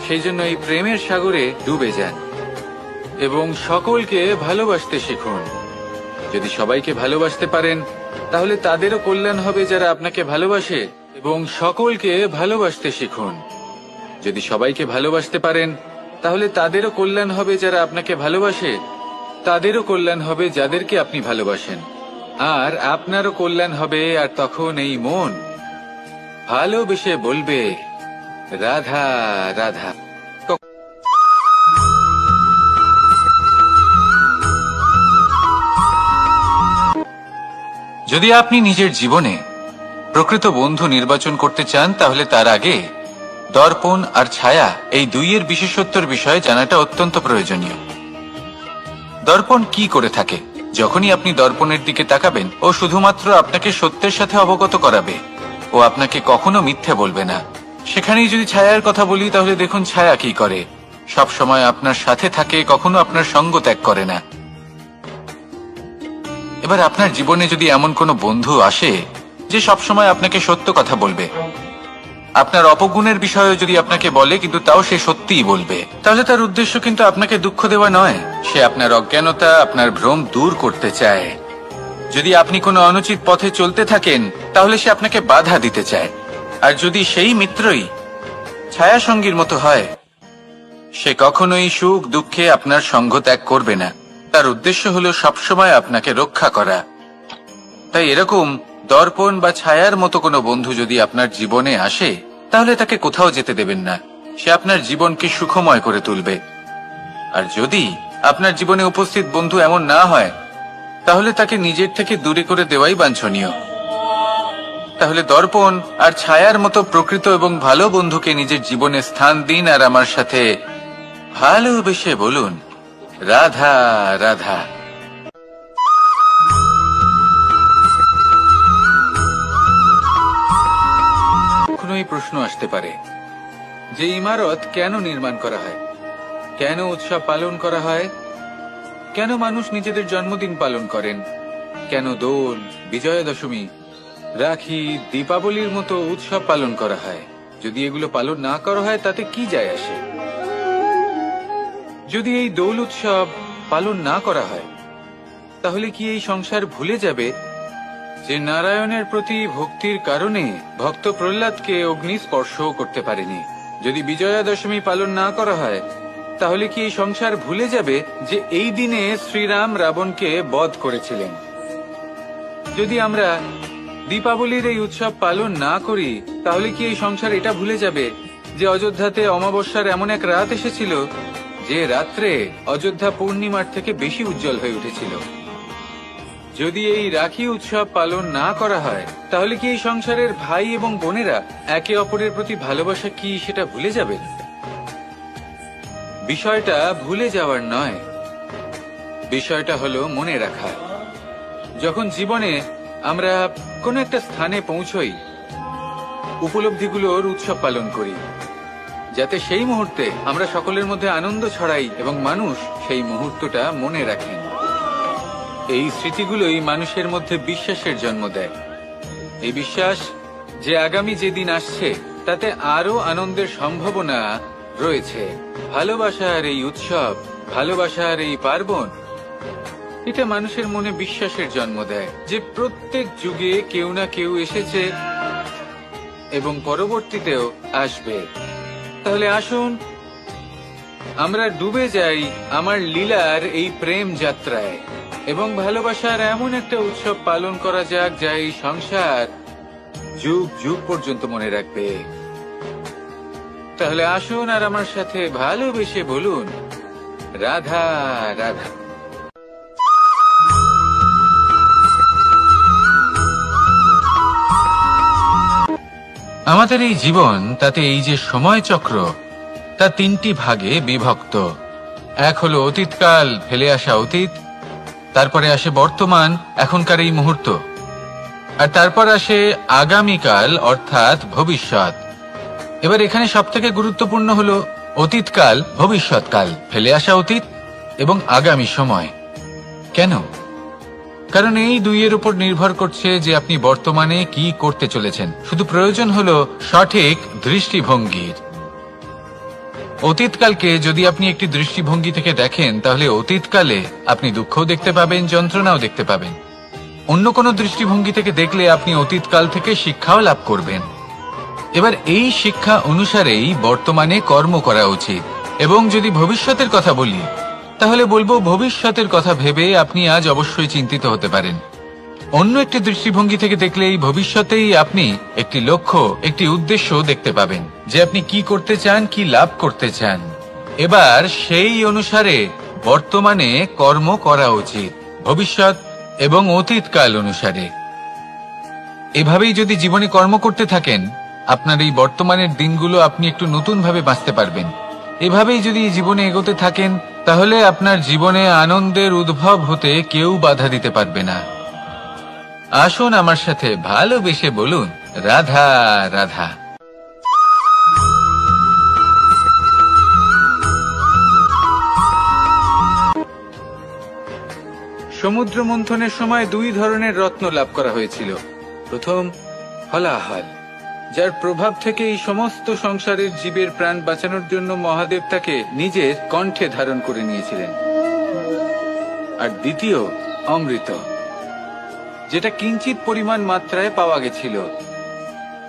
সেই জন্য এই প্রেমের সাগরে ডুবে যান এবং সকলকে ভালোবাসতে শিখুন। যদি সবাইকে ভালোবাসতে পারেন তাহলে তাদেরও কল্যাণ হবে যারা আপনাকে ভালোবাসে, এবং সকলকে ভালোবাসতে শিখুন। যদি সবাইকে ভালোবাসতে পারেন তাহলে তাদেরও কল্যাণ হবে যারা আপনাকে ভালোবাসে, তাদেরও কল্যাণ হবে যাদেরকে আপনি ভালোবাসেন, আর আপনারও কল্যাণ হবে। আর তখন এই মন ভালোবেসে বলবে, রাধা রাধা। যদি আপনি নিজের জীবনে প্রকৃত বন্ধু নির্বাচন করতে চান তাহলে তার আগে দর্পণ আর ছায়া এই দুইয়ের বিশেষত্বর বিষয়ে জানাটা অত্যন্ত প্রয়োজনীয়। দর্পণ কি করে থাকে? যখনই আপনি দর্পণের দিকে তাকাবেন ও শুধুমাত্র আপনাকে সত্যের সাথে অবগত করাবে, ও আপনাকে কখনো মিথ্যে বলবে না। সেখানেই যদি ছায়ার কথা বলি তাহলে দেখুন ছায়া কি করে। সব সময় আপনার সাথে থাকে, কখনো আপনার সঙ্গ ত্যাগ করে না। এবার আপনার জীবনে যদি এমন কোনো বন্ধু আসে যে সবসময় আপনাকে সত্য কথা বলবে, আপনার অপগুণের বিষয়ে যদি আপনাকে বলে কিন্তু তাও সে সত্যিই বলবে, তাহলে তার উদ্দেশ্য কিন্তু আপনাকে দুঃখ দেওয়া নয়। সে আপনার অজ্ঞানতা, আপনার ভ্রম দূর করতে চায়। যদি আপনি কোনো অনুচিত পথে চলতে থাকেন তাহলে সে আপনাকে বাধা দিতে চায়। আর যদি সেই মিত্রই ছায়া সঙ্গীর মতো হয়, সে কখনোই সুখ দুঃখে আপনার সঙ্গ ত্যাগ করবে না। তার উদ্দেশ্য হলো সবসময় আপনাকে রক্ষা করা। তাই এরকম দর্পণ বা ছায়ার মতো কোনো বন্ধু যদি আপনার জীবনে আসে তাহলে তাকে কোথাও যেতে দেবেন না। সে আপনার জীবনকে সুখময় করে তুলবে। আর যদি আপনার জীবনে উপস্থিত বন্ধু এমন না হয় তাহলে তাকে নিজের থেকে দূরে করে দেওয়াই বাঞ্ছনীয়। তাহলে দর্পণ আর ছায়ার মতো প্রকৃত এবং ভালো বন্ধুকে নিজের জীবনে স্থান দিন আর আমার সাথে ভালোবেসে বলুন, রাধা রাধা। কখনোই প্রশ্ন আসতে পারে যে ইমারত কেন নির্মাণ করা হয়, কেন উৎসব পালন করা হয়, কেন মানুষ নিজেদের জন্মদিন পালন করেন, কেন দোল, বিজয়া দশমী, রাখি, দীপাবলির মতো উৎসব পালন করা হয়। যদি এগুলো পালন না করা হয় তাতে কি যায় আসে? যদি এই দোল উৎসব পালন না করা হয় তাহলে কি এই সংসার ভুলে যাবে যে নারায়ণের প্রতি ভক্তির কারণে ভক্ত প্রহ্লাদকে অগ্নি স্পর্শ করতে পারেনি? যদি বিজয়া দশমী পালন না করা হয় তাহলে কি এই সংসার ভুলে যাবে যে এই দিনে শ্রীরাম রাবণকে বধ করেছিলেন? যদি আমরা দীপাবলির এই উৎসব পালন না করি তাহলে কি এই সংসার এটা ভুলে যাবে যে অযোধ্যাতে অমাবস্যার এমন এক রাত এসেছিল যে রাত্রে অযোধ্যা পূর্ণিমার থেকে বেশি উজ্জ্বল হয়ে উঠেছিল? যদি এই রাখি উৎসব পালন না করা হয় তাহলে কি এই সংসারের ভাই এবং বোনেরা একে অপরের প্রতি ভালোবাসা কি সেটা ভুলে যাবে? বিষয়টা ভুলে যাওয়ার নয়, বিষয়টা হলো মনে রাখা। যখন জীবনে আমরা কোনো একটা স্থানে পৌঁছই, উপলব্ধিগুলোর উৎসব পালন করি, যাতে সেই মুহূর্তে আমরা সকলের মধ্যে আনন্দ ছড়াই এবং মানুষ সেই মুহূর্তটা মনে রাখেন। এই স্মৃতিগুলোই মানুষের মধ্যে বিশ্বাসের জন্ম দেয়। এই বিশ্বাস যে আগামী যেদিন আসছে তাতে আরো আনন্দের সম্ভাবনা রয়েছে। ভালোবাসার এই উৎসব, ভালোবাসার এই পার্বণ, এটা মানুষের মনে বিশ্বাসের জন্ম দেয় যে প্রত্যেক যুগে কেউ না কেউ এসেছে এবং পরবর্তীতেও আসবে। তাহলে আসুন আমরা ডুবে যাই আমার লীলার এই প্রেম যাত্রায় এবং ভালোবাসার এমন একটা উৎসব পালন করা যাক যা এই সংসার যুগ যুগ পর্যন্ত মনে রাখবে। তাহলে আসুন আর আমার সাথে ভালোবেসে বলুন, রাধা রাধা। আমাদের এই জীবন, তাতে এই যে সময় চক্র, তা তিনটি ভাগে বিভক্ত। এক হলো অতীতকাল, ফেলে আসা অতীত, তারপরে আসে বর্তমান, এখনকার এই মুহূর্ত, আর তারপর আসে আগামীকাল অর্থাৎ ভবিষ্যৎ। এবার এখানে সবথেকে গুরুত্বপূর্ণ হলো অতীতকাল, ভবিষ্যৎকাল, ফেলে আসা অতীত এবং আগামী সময়। কেন? কারণ এই দুইয়ের উপর নির্ভর করছে যে আপনি বর্তমানে কি করতে চলেছেন। শুধু প্রয়োজন হলো সঠিক দৃষ্টিভঙ্গির। অতীতকালকে যদি আপনি একটি দৃষ্টিভঙ্গি থেকে দেখেন, তাহলে অতীতকালে আপনি দুঃখও দেখতে পাবেন, যন্ত্রণাও দেখতে পাবেন। অন্য কোনো দৃষ্টিভঙ্গি থেকে দেখলে আপনি অতীতকাল থেকে শিক্ষাও লাভ করবেন। এবার এই শিক্ষা অনুসারেই বর্তমানে কর্ম করা উচিত। এবং যদি ভবিষ্যতের কথা বলি, তাহলে বলবো ভবিষ্যতের কথা ভেবে আপনি আজ অবশ্যই চিন্তিত হতে পারেন। অন্য একটি দৃষ্টিভঙ্গি থেকে দেখলে এই ভবিষ্যতেই আপনি একটি লক্ষ্য, একটি উদ্দেশ্য দেখতে পাবেন যে আপনি কি করতে চান, কি লাভ করতে চান। এবার সেই অনুসারে বর্তমানে কর্ম করা উচিত, ভবিষ্যৎ এবং অতীতকাল অনুসারে। এভাবেই যদি জীবনে কর্ম করতে থাকেন, আপনার এই বর্তমানের দিনগুলো আপনি একটু নতুন ভাবে বাঁচতে পারবেন। এভাবেই যদি জীবনে এগোতে থাকেন, তাহলে আপনার জীবনে আনন্দের উদ্ভব হতে কেউ বাধা দিতে পারবে না। আসুন আমার সাথে ভালোবেসে বলুন, রাধা রাধা। সমুদ্র মন্থনের সময় দুই ধরনের রত্ন লাভ করা হয়েছিল। প্রথম হলাহল, যার প্রভাব থেকে এই সমস্ত সংসারের জীবের প্রাণ বাঁচানোর জন্য মহাদেব তাকে নিজের কণ্ঠে ধারণ করে নিয়েছিলেন। আর দ্বিতীয় অমৃত, যেটা কিঞ্চিত পরিমাণ মাত্রায় পাওয়া গেছিল।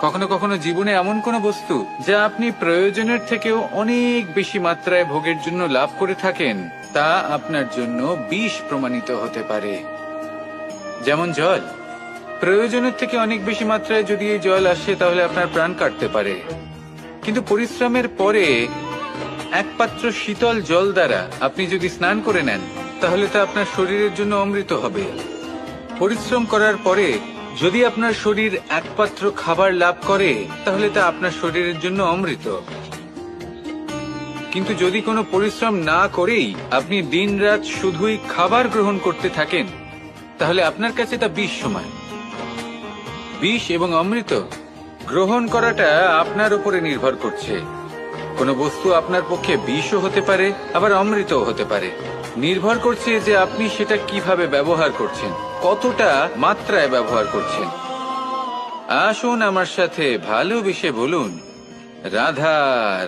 কখনো কখনো জীবনে এমন কোন বস্তু যা আপনি প্রয়োজনের থেকেও অনেক বেশি মাত্রায় ভোগের জন্য লাভ করে থাকেন, তা আপনার জন্য বিষ প্রমাণিত হতে পারে। যেমন জল, প্রয়োজনের থেকে অনেক বেশি মাত্রায় যদি এই জল আসে তাহলে আপনার প্রাণ কাটতে পারে। কিন্তু পরিশ্রমের পরে এক পাত্র শীতল জল দ্বারা আপনি যদি স্নান করে নেন, তাহলে তা আপনার শরীরের জন্য অমৃত হবে। পরিশ্রম করার পরে যদি আপনার শরীর এক পাত্র খাবার লাভ করে, তাহলে তা আপনার শরীরের জন্য অমৃত। কিন্তু যদি কোনো পরিশ্রম না করেই আপনি দিনরাত শুধুই খাবার গ্রহণ করতে থাকেন, তাহলে আপনার কাছে তা বিষ সমান। বিষ এবং অমৃত গ্রহণ করাটা আপনার উপরে নির্ভর করছে। কোনো বস্তু আপনার পক্ষে বিষও হতে পারে, আবার অমৃতও হতে পারে। নির্ভর করছে যে আপনি সেটা কিভাবে ব্যবহার করছেন, কতটা মাত্রায় ব্যবহার করছেন। আসুন আমার সাথে ভালোবেসে বলুন, রাধা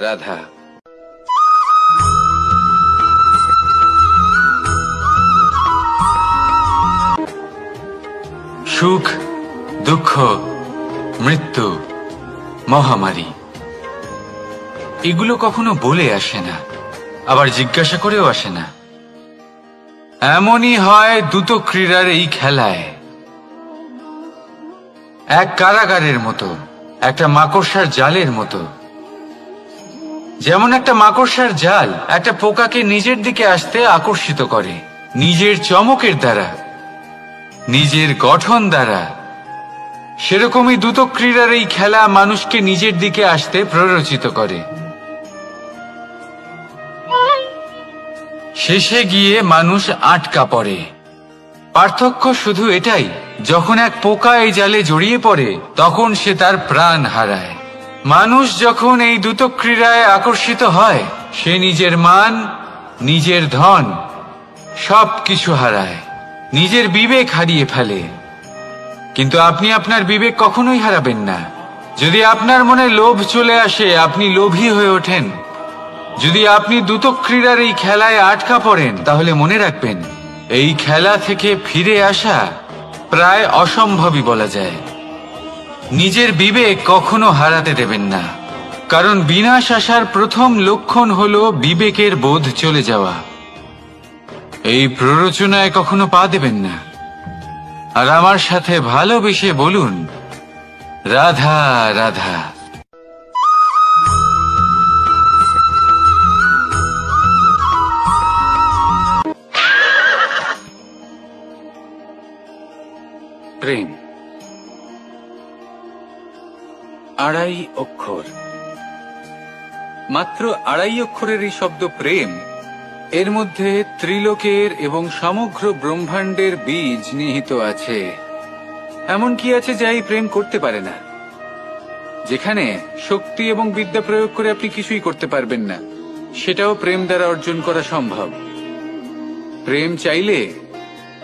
রাধা। সুখ, দুঃখ, মৃত্যু, মহামারী, এগুলো কখনো বলে আসে না, আবার জিজ্ঞাসা করেও আসে না। এমনই হয় দ্রুত ক্রীড়ার এই খেলায়। এক কারাগারের মতো, একটা মাকড়সার জালের মতো। যেমন একটা মাকড়সার জাল একটা পোকাকে নিজের দিকে আসতে আকর্ষিত করে নিজের চমকের দ্বারা। নিজের গঠন দ্বারা। সেরকমই দ্রুত ক্রীড়ার এই খেলা মানুষকে নিজের দিকে আসতে প্ররোচিত করে। শেষে গিয়ে মানুষ আটকা পড়ে। পার্থক্য শুধু এটাই, যখন এক পোকা এই জালে জড়িয়ে পড়ে তখন সে তার প্রাণ হারায়। মানুষ যখন এই দ্রুত ক্রীড়ায় আকর্ষিত হয়, সে নিজের মান, নিজের ধন সবকিছু হারায়, নিজের বিবেক হারিয়ে ফেলে। কিন্তু আপনি আপনার বিবেক কখনোই হারাবেন না। যদি আপনার মনে লোভ চলে আসে, আপনি লোভী হয়ে ওঠেন। যদি আপনি দ্রুত ক্রীড়ার এই খেলায় আটকা পড়েন, তাহলে মনে রাখবেন, এই খেলা থেকে ফিরে আসা প্রায় অসম্ভবই বলা যায়। নিজের বিবেক কখনো হারাতে দেবেন না, কারণ বিনাশ আসার প্রথম লক্ষণ হলো বিবেকের বোধ চলে যাওয়া। এই প্ররোচনায় কখনো পা দেবেন না। আর আমার সাথে ভালোবেসে বলুন, রাধা রাধা। প্রেম 2.5 অক্ষর, মাত্র 2.5 অক্ষরের এই শব্দ প্রেম, এর মধ্যে ত্রিলোকের এবং সমগ্র ব্রহ্মাণ্ডের বীজ নিহিত আছে। এমন কি আছে যা এই প্রেম করতে পারে না? যেখানে শক্তি এবং বিদ্যা প্রয়োগ করে আপনি কিছুই করতে পারবেন না, সেটাও প্রেম দ্বারা অর্জন করা সম্ভব। প্রেম চাইলে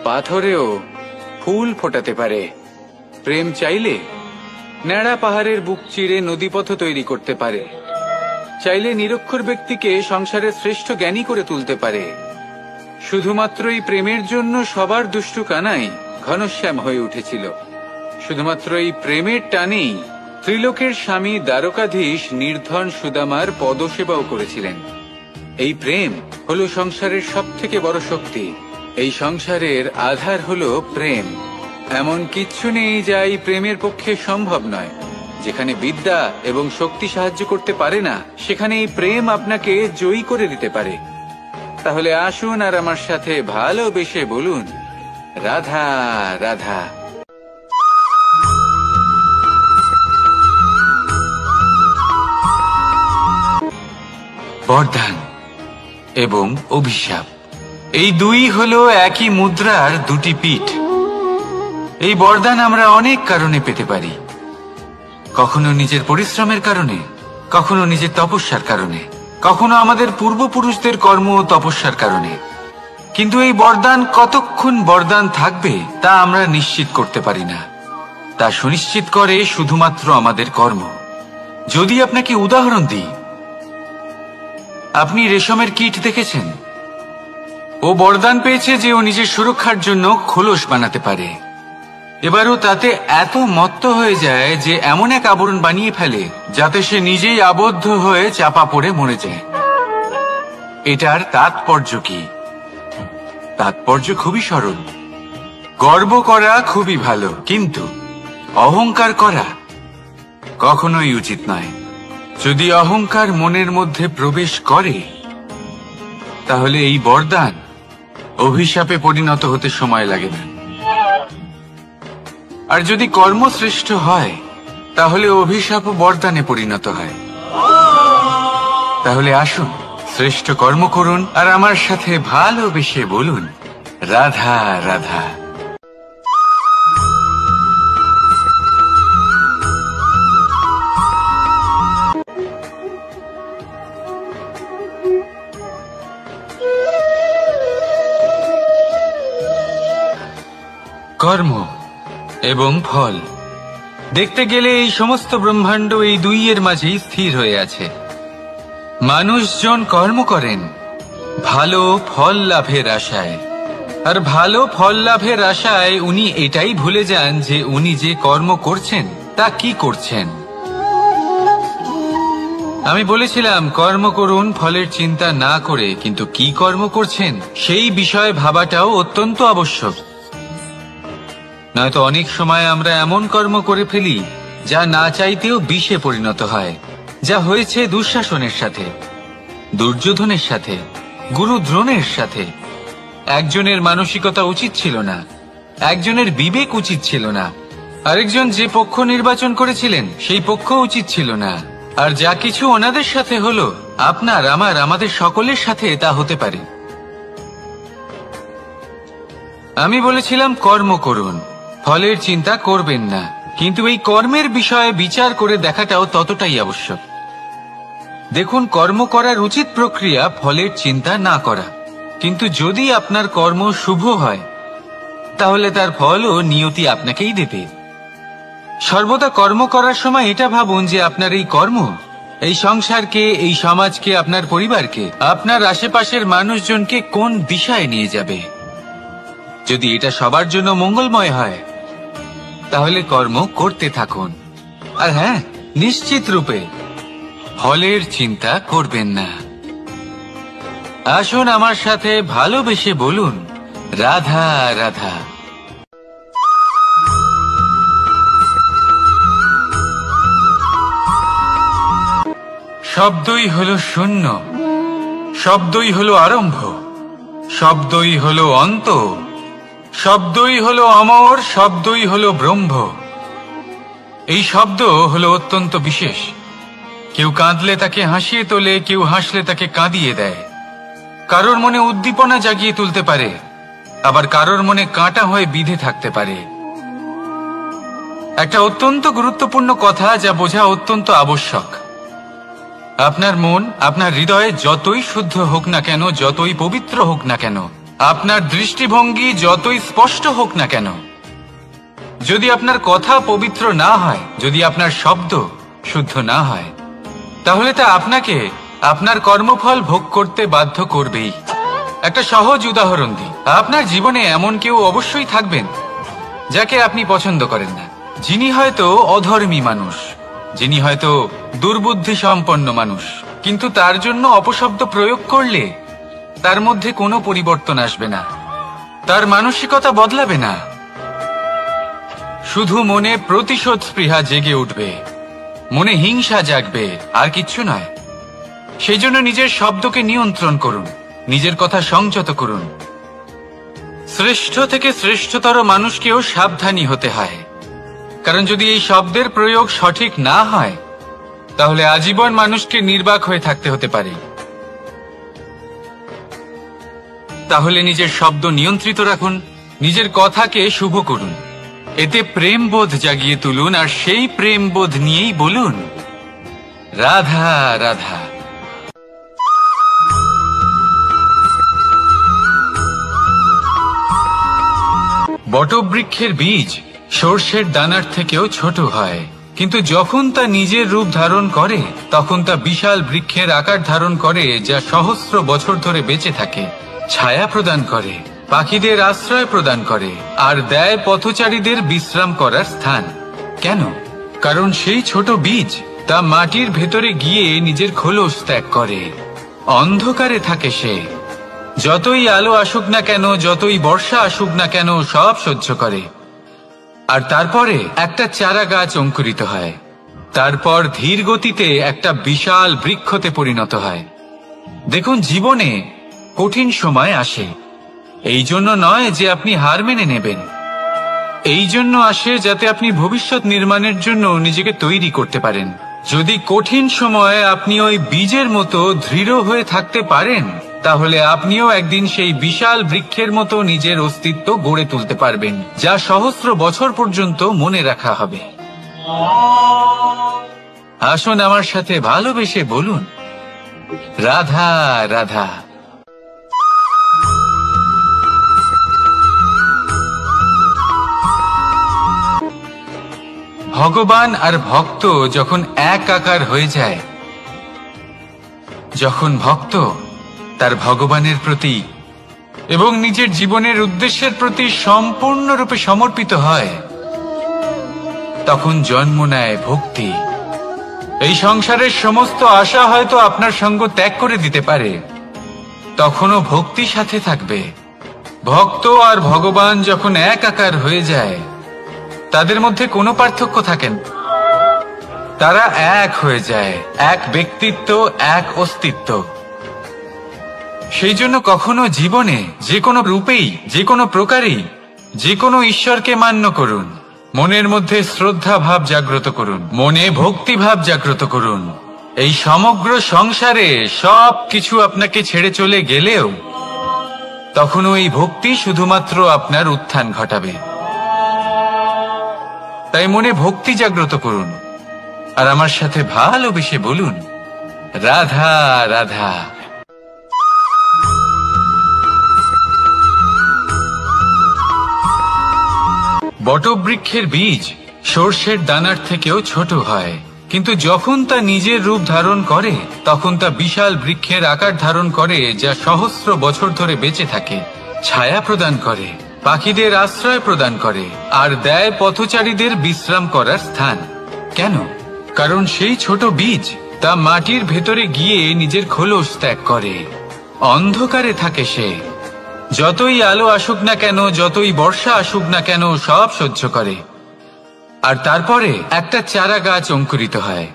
পাথরেও ফুল ফোটাতে পারে। প্রেম চাইলে ন্যাড়া পাহাড়ের বুক চিরে নদীপথ তৈরি করতে পারে। চাইলে নিরক্ষর ব্যক্তিকে সংসারের শ্রেষ্ঠ জ্ঞানী করে তুলতে পারে। শুধুমাত্র এই প্রেমের জন্য সবার দুষ্টু কানাই ঘনশ্যাম হয়ে উঠেছিল। শুধুমাত্র এই প্রেমের টানেই ত্রিলোকের স্বামী দ্বারকাধীশ নির্ধন সুদামার পদসেবাও করেছিলেন। এই প্রেম হলো সংসারের সবথেকে বড় শক্তি। এই সংসারের আধার হলো প্রেম। এমন কিচ্ছু নেই যা এই প্রেমের পক্ষে সম্ভব নয়। যেখানে বিদ্যা এবং শক্তি সাহায্য করতে পারে না, সেখানে এই প্রেম আপনাকে জয়ী করে দিতে পারে। তাহলে আসুন আর আমার সাথে ভালোবেসে বলুন, রাধা রাধা। বরদান এবং অভিশাপ, এই দুই হলো একই মুদ্রার দুটি পিঠ। এই বরদান আমরা অনেক কারণে পেতে পারি। কখনো নিজের পরিশ্রমের কারণে, কখনো নিজের তপস্যার কারণে, কখনো আমাদের পূর্বপুরুষদের কর্ম ও তপস্যার কারণে। কিন্তু এই বরদান কতক্ষণ বরদান থাকবে তা আমরা নিশ্চিত করতে পারি না। তা সুনিশ্চিত করে শুধুমাত্র আমাদের কর্ম। যদি আপনাকে উদাহরণ দিই, আপনি রেশমের কীট দেখেছেন? ও বরদান পেয়েছে যে ও নিজের সুরক্ষার জন্য খোলস বানাতে পারে। এবারও তাতে এত মত্ত হয়ে যায় যে এমন এক আবরণ বানিয়ে ফেলে যাতে সে নিজেই আবদ্ধ হয়ে চাপা পড়ে মরে যায়। এটার তাৎপর্য কি? তাৎপর্য খুবই সরল। গর্ব করা খুবই ভালো, কিন্তু অহংকার করা কখনোই উচিত নয়। যদি অহংকার মনের মধ্যে প্রবেশ করে, তাহলে এই বরদান অভিশাপে পরিণত হতে সময় লাগে না। আর যদি কর্মশ্রেষ্ঠ হয়, তাহলে অভিশাপ ও বরদানে পরিণত হয়। তাহলে আসুন শ্রেষ্ঠ কর্ম করুন আর আমার সাথে ভালোবেসে বলুন, রাধা রাধা। কর্ম এবং ফল, দেখতে গেলে এই সমস্ত ব্রহ্মাণ্ড এই দুইয়ের মাঝেই স্থির হয়ে আছে। মানুষজন কর্ম করেন ভালো ফল লাভের আশায়, আর ভালো ফল লাভের আশায় উনি এটাই ভুলে যান যে উনি যে কর্ম করছেন তা কি করছেন। আমি বলেছিলাম কর্ম করুন ফলের চিন্তা না করে, কিন্তু কি কর্ম করছেন সেই বিষয়ে ভাবাটাও অত্যন্ত আবশ্যক। নয়তো অনেক সময় আমরা এমন কর্ম করে ফেলি যা না চাইতেও বিষে পরিণত হয়। যা হয়েছে দুঃশাসনের সাথে, দুর্যোধনের সাথে, গুরু দ্রোণের সাথে। একজনের মানসিকতা উচিত ছিল না, একজনের বিবেক উচিত ছিল না, আরেকজন যে পক্ষ নির্বাচন করেছিলেন সেই পক্ষ উচিত ছিল না। আর যা কিছু ওনাদের সাথে হলো, আপনার, আমাদের সকলের সাথে তা হতে পারে। আমি বলেছিলাম কর্ম করুন, ফলের চিন্তা করবেন না, কিন্তু এই কর্মের বিষয়ে বিচার করে দেখাটাও ততটাই আবশ্যক। দেখুন, কর্ম করার উচিত প্রক্রিয়া ফলের চিন্তা না করা, কিন্তু যদি আপনার কর্ম শুভ হয় তাহলে তার ফলও নিয়তি আপনাকেই দেবে। সর্বদা কর্ম করার সময় এটা ভাবুন যে আপনার এই কর্ম এই সংসারকে, এই সমাজকে, আপনার পরিবারকে, আপনার আশেপাশের মানুষজনকে কোন দিশায় নিয়ে যাবে। যদি এটা সবার জন্য মঙ্গলময় হয় তাহলে কর্ম করতে থাকুন। আর হ্যাঁ, নিশ্চিত রূপে ফলের চিন্তা করবেন না। আসুন আমার সাথে ভালোবেসে বলুন, রাধা রাধা। শব্দই হলো শূন্য, শব্দই হলো আরম্ভ, শব্দই হলো অন্ত, শব্দই হলো অমর, শব্দই হলো ব্রহ্ম। এই শব্দ হলো অত্যন্ত বিশেষ। কেউ কাঁদলে তাকে হাসিয়ে তোলে, কেউ হাসলে তাকে কাঁদিয়ে দেয়। কারোর মনে উদ্দীপনা জাগিয়ে তুলতে পারে, আবার কারোর মনে কাঁটা হয়ে বিঁধে থাকতে পারে। একটা অত্যন্ত গুরুত্বপূর্ণ কথা যা বোঝা অত্যন্ত আবশ্যক। আপনার মন, আপনার হৃদয়ে যতই শুদ্ধ হোক না কেন, যতই পবিত্র হোক না কেন, আপনার দৃষ্টিভঙ্গি যতই স্পষ্ট হোক না কেন, যদি আপনার কথা পবিত্র না হয়, যদি আপনার শব্দ শুদ্ধ না হয়, তাহলে তা আপনাকে আপনার কর্মফল ভোগ করতে বাধ্য করবেই। একটা সহজ উদাহরণ দিই। আপনার জীবনে এমন কেউ অবশ্যই থাকবেন যাকে আপনি পছন্দ করেন না, যিনি হয়তো অধর্মী মানুষ, যিনি হয়তো দুর্বুদ্ধি সম্পন্ন মানুষ, কিন্তু তার জন্য অপশব্দ প্রয়োগ করলে তার মধ্যে কোনো পরিবর্তন আসবে না, তার মানসিকতা বদলাবে না, শুধু মনে প্রতিশোধ স্পৃহা জেগে উঠবে, মনে হিংসা জাগবে, আর কিচ্ছু নয়। সেই জন্য নিজের শব্দকে নিয়ন্ত্রণ করুন, নিজের কথা সংযত করুন। শ্রেষ্ঠ থেকে শ্রেষ্ঠতর মানুষকেও সাবধানী হতে হয়, কারণ যদি এই শব্দের প্রয়োগ সঠিক না হয় তাহলে আজীবন মানুষকে নির্বাক হয়ে থাকতে হতে পারে। তাহলে নিজের শব্দ নিয়ন্ত্রিত রাখুন, নিজের কথাকে শুভ করুন, এতে প্রেমবোধ জাগিয়ে তুলুন, আর সেই প্রেমবোধ নিয়েই বলুন, রাধা রাধা। বটবৃক্ষের বীজ সর্ষের দানার থেকেও ছোট হয়, কিন্তু যখন তা নিজের রূপ ধারণ করে তখন তা বিশাল বৃক্ষের আকার ধারণ করে, যা সহস্র বছর ধরে বেঁচে থাকে, ছায়া প্রদান করে, পাখিদের আশ্রয় প্রদান করে, আর দেয় পথচারীদের বিশ্রাম করার স্থান। কেন? কারণ সেই ছোট বীজ তা মাটির ভেতরে গিয়ে নিজের খোলস ত্যাগ করে। অন্ধকারে থাকে সে, যতই আলো আসুক না কেন, যতই বর্ষা আসুক না কেন, সব সহ্য করে। আর তারপরে একটা চারা গাছ অঙ্কুরিত হয়, তারপর ধীর গতিতে একটা বিশাল বৃক্ষতে পরিণত হয়। দেখুন, জীবনে কঠিন সময় আসে, এই জন্য নয় যে আপনি হার মেনে নেবেন, এই জন্য আসে যাতে আপনি ভবিষ্যৎ নির্মাণের জন্য নিজেকে তৈরি করতে পারেন। যদি কঠিন সময়ে আপনি ওই বীজের মতো দৃঢ় হয়ে থাকতে পারেন, তাহলে আপনিও একদিন সেই বিশাল বৃক্ষের মতো নিজের অস্তিত্ব গড়ে তুলতে পারবেন, যা সহস্র বছর পর্যন্ত মনে রাখা হবে। আসুন আমার সাথে ভালোবেসে বলুন, রাধা রাধা। ভগবান আর ভক্ত যখন এক আকার হয়ে যায়, যখন ভক্ত তার ভগবানের প্রতি এবং নিজের জীবনের উদ্দেশ্যের প্রতি সম্পূর্ণরূপে সমর্পিত হয়, তখন জন্ম নেয় ভক্তি। এই সংসারের সমস্ত আশা হয়তো আপনার সঙ্গ ত্যাগ করে দিতে পারে, তখনও ভক্তি সাথে থাকবে। ভক্ত আর ভগবান যখন এক আকার হয়ে যায়, তাদের মধ্যে কোনো পার্থক্য থাকে না, তারা এক হয়ে যায়, এক ব্যক্তিত্ব, এক অস্তিত্ব। সেই জন্য কখনো জীবনে যে কোনো রূপেই, যে কোনো প্রকারেই যে কোনো ঈশ্বরকে মান্য করুন, মনের মধ্যে শ্রদ্ধা ভাব জাগ্রত করুন, মনে ভক্তি ভাব জাগ্রত করুন। এই সমগ্র সংসারে সব কিছু আপনাকে ছেড়ে চলে গেলেও তখনও এই ভক্তি শুধুমাত্র আপনার উত্থান ঘটাবে। তাই মনে ভক্তি জাগ্রত করুন আর আমার সাথে ভালোবেসে বলুন, রাধা রাধা। বটবৃক্ষের বীজ সর্ষের দানার থেকেও ছোট হয়, কিন্তু যখন তা নিজের রূপ ধারণ করে তখন তা বিশাল বৃক্ষের আকার ধারণ করে, যা সহস্র বছর ধরে বেঁচে থাকে, ছায়া প্রদান করে, পাখিদের আশ্রয় প্রদান করে আর দেয় পথচারীদের বিশ্রাম করার স্থান। কেন? কারণ সেই ছোট বীজ তা মাটির ভেতরে গিয়ে নিজের খোলস ত্যাগ করে। অন্ধকারে থাকে সে, যতই আলো আসুক না কেন, যতই বর্ষা আসুক না কেন, সব সহ্য করে। আর তারপরে একটা চারা গাছ অঙ্কুরিত হয়,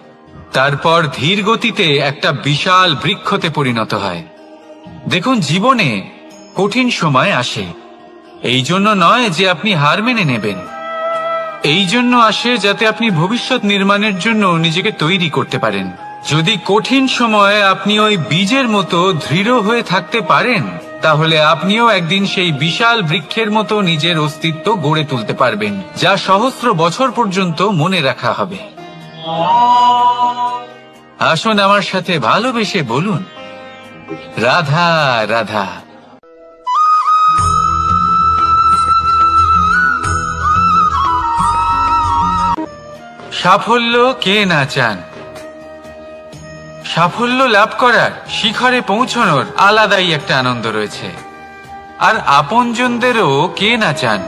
তারপর ধীর গতিতে একটা বিশাল বৃক্ষতে পরিণত হয়। দেখুন, জীবনে কঠিন সময় আসে, এই জন্য নয় যে আপনি হার মেনে নেবেন, এই জন্য আসে যাতে আপনি ভবিষ্যৎ নির্মাণের জন্য নিজেকে তৈরি করতে পারেন। যদি কঠিন সময়ে আপনি ওই বীজের মতো দৃঢ় হয়ে থাকতে পারেন, তাহলে আপনিও একদিন সেই বিশাল বৃক্ষের মতো নিজের অস্তিত্ব গড়ে তুলতে পারবেন, যা সহস্র বছর পর্যন্ত মনে রাখা হবে। আসুন আমার সাথে ভালোবেসে বলুন, রাধা রাধা। সাফল্য কে না চান? সাফল্য লাভ করার, শিখরে পৌঁছানোর আলাদাই একটা আনন্দ রয়েছে। আর আপনজনদেরও কে না চান?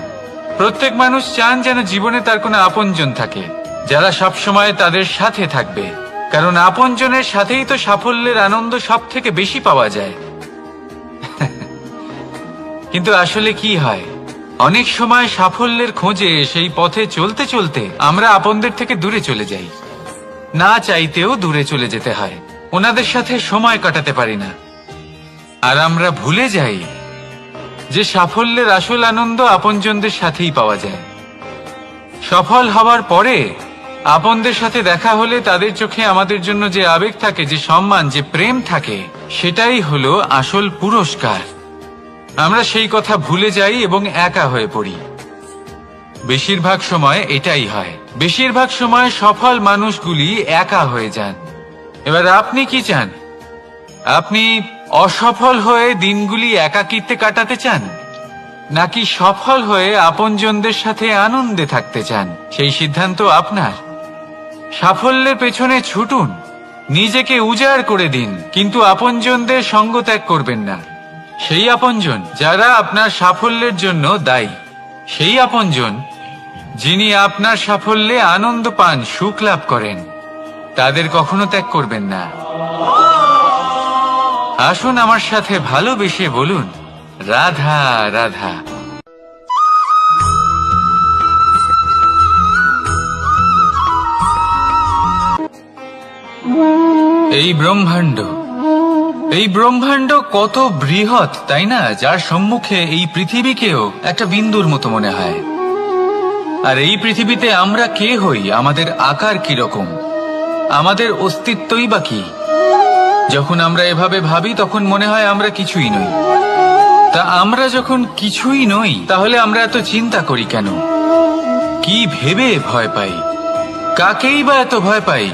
প্রত্যেক মানুষ চান যেন জীবনে তার কোনো আপনজন থাকে, যারা সবসময় তাদের সাথে থাকবে, কারণ আপনজনের সাথেই তো সাফল্যের আনন্দ সব থেকে বেশি পাওয়া যায়। কিন্তু আসলে কি হয়, অনেক সময় সাফল্যের খোঁজে সেই পথে চলতে চলতে আমরা আপনদের থেকে দূরে চলে যাই, না চাইতেও দূরে চলে যেতে হয়, ওনাদের সাথে সময় কাটাতে পারি না। আর আমরা ভুলে যাই যে সাফল্যের আসল আনন্দ আপনজনদের সাথেই পাওয়া যায়। সফল হওয়ার পরে আপনদের সাথে দেখা হলে তাদের চোখে আমাদের জন্য যে আবেগ থাকে, যে সম্মান, যে প্রেম থাকে, সেটাই হলো আসল পুরস্কার। আমরা সেই কথা ভুলে যাই এবং একা হয়ে পড়ি। বেশিরভাগ সময় এটাই হয়, বেশিরভাগ সময় সফল মানুষগুলি একা হয়ে যান। এবার আপনি কি চান? আপনি অসফল হয়ে দিনগুলি একাকিত্বে কাটাতে চান, নাকি সফল হয়ে আপনজনদের সাথে আনন্দে থাকতে চান? সেই সিদ্ধান্ত আপনার। সাফল্যের পেছনে ছুটুন, নিজেকে উজাড় করে দিন, কিন্তু আপনজনদের সঙ্গ ত্যাগ করবেন না। সেই আপনজন যারা আপনার সাফল্যের জন্য দায়ী, সেই আপনজন যিনি আপনার সাফল্যে আনন্দ পান, সুখ লাভ করেন, তাদের কখনো ত্যাগ করবেন না। আসুন আমার সাথে ভালোবেসে বলুন, রাধা রাধা। এই ব্রহ্মাণ্ড কত বৃহৎ, তাই না? যার সম্মুখে এই পৃথিবীকেও একটা বিন্দুর মতো মনে হয়। আর এই পৃথিবীতে আমরা কে হই, আমাদের আকার কিরকম, আমাদের অস্তিত্বই বা কি? যখন আমরা এভাবে ভাবি তখন মনে হয় আমরা কিছুই নই। তা আমরা যখন কিছুই নই, তাহলে আমরা এত চিন্তা করি কেন? কি ভেবে ভয় পাই? কাকেই বা এত ভয় পাই?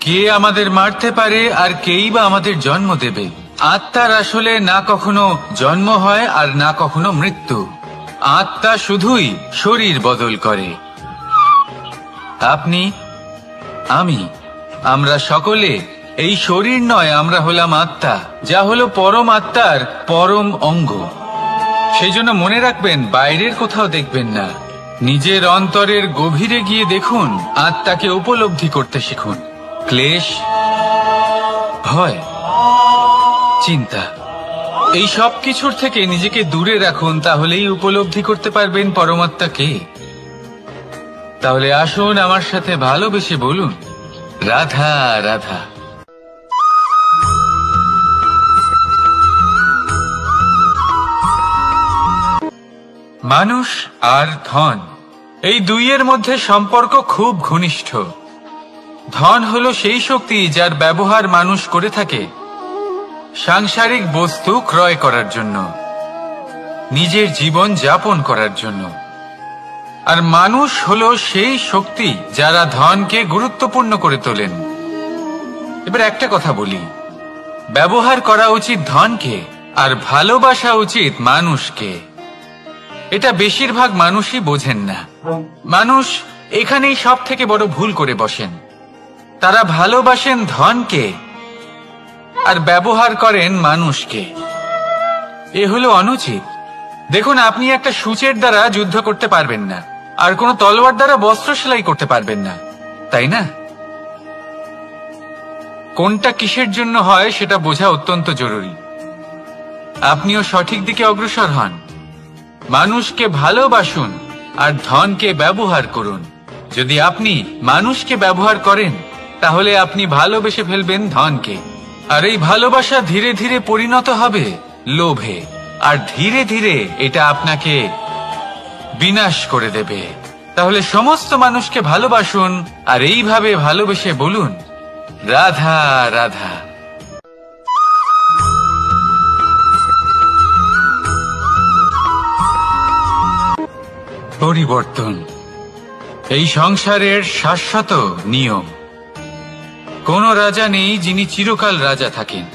কে আমাদের মারতে পারে আর কেই বা আমাদের জন্ম দেবে? আত্মার আসলে না কখনো জন্ম হয় আর না কখনো মৃত্যু। আত্মা শুধুই শরীর বদল করে। আপনি, আমি, আমরা সকলে এই শরীর নয়, আমরা হলাম আত্মা, যা হলো পরম আত্মার পরম অঙ্গ। সেই জন্য মনে রাখবেন, বাইরের কোথাও দেখবেন না, নিজের অন্তরের গভীরে গিয়ে দেখুন, আত্মাকে উপলব্ধি করতে শিখুন। ক্লেশ, ভয়, চিন্তা, এই সব কিছুর থেকে নিজেকে দূরে রাখুন, তাহলেই উপলব্ধি করতে পারবেন পরমাত্মাকে। তাহলে আসুন আমার সাথে ভালোবেসে বলুন, রাধা রাধা। মানুষ আর ধন, এই দুইয়ের মধ্যে সম্পর্ক খুব ঘনিষ্ঠ। ধন হলো সেই শক্তি যার ব্যবহার মানুষ করে থাকে সাংসারিক বস্তু ক্রয় করার জন্য, নিজের জীবন যাপন করার জন্য। আর মানুষ হলো সেই শক্তি যারা ধনকে গুরুত্বপূর্ণ করে তোলেন। এবার একটা কথা বলি, ব্যবহার করা উচিত ধনকে আর ভালোবাসা উচিত মানুষকে। এটা বেশিরভাগ মানুষই বোঝেন না। মানুষ এখানেই সব থেকে বড় ভুল করে বসেন। তারা ভালোবাসেন ধনকে আর ব্যবহার করেন মানুষকে। এ হলো অনুচিত। দেখুন, আপনি একটা সূচের দ্বারা যুদ্ধ করতে পারবেন না, আর কোনো তলোয়ার দ্বারা বস্ত্র সেলাই করতে পারবেন না, তাই না? কোনটা কিসের জন্য হয় সেটা বোঝা অত্যন্ত জরুরি। আপনিও সঠিক দিকে অগ্রসর হন। মানুষকে ভালোবাসুন আর ধনকে ব্যবহার করুন। যদি আপনি মানুষকে ব্যবহার করেন তাহলে আপনি ভালোবেসে ফেলবেন ধনকে, আর এই ভালোবাসা ধীরে ধীরে পরিণত হবে লোভে, আর ধীরে ধীরে এটা আপনাকে বিনাশ করে দেবে। তাহলে সমস্ত মানুষকে ভালোবাসুন আর এইভাবে ভালোবেসে বলুন, রাধা রাধা। পরিবর্তন এই সংসারের শাশ্বত নিয়ম। কোন রাজা নেই যিনি চিরকাল রাজা থাকেন,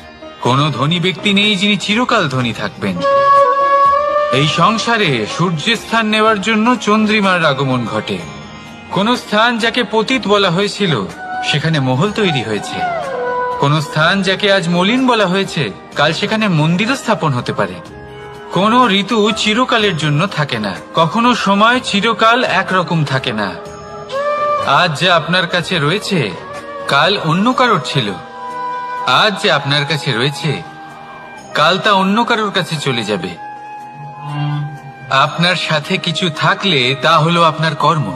কোন ধনী ব্যক্তি নেই যিনি চিরকাল ধনী থাকবেন। এই সংসারে সূর্যের স্থান নেওয়ার জন্য চন্দ্রিমার আগমন ঘটে। কোন স্থান যাকে পতিত বলা হয়েছিল সেখানে মহল তৈরি হয়েছে। কোন স্থান যাকে আজ মলিন বলা হয়েছে কাল সেখানে মন্দিরও স্থাপন হতে পারে। কোন ঋতু চিরকালের জন্য থাকে না, কখনো সময় চিরকাল একরকম থাকে না। আজ যে আপনার কাছে রয়েছে কাল অন্য কারোর ছিল, আজ যে আপনার কাছে রয়েছে কাল তা অন্য কারোর কাছে চলে যাবে। আপনার সাথে কিছু থাকলে তা হলো আপনার কর্ম,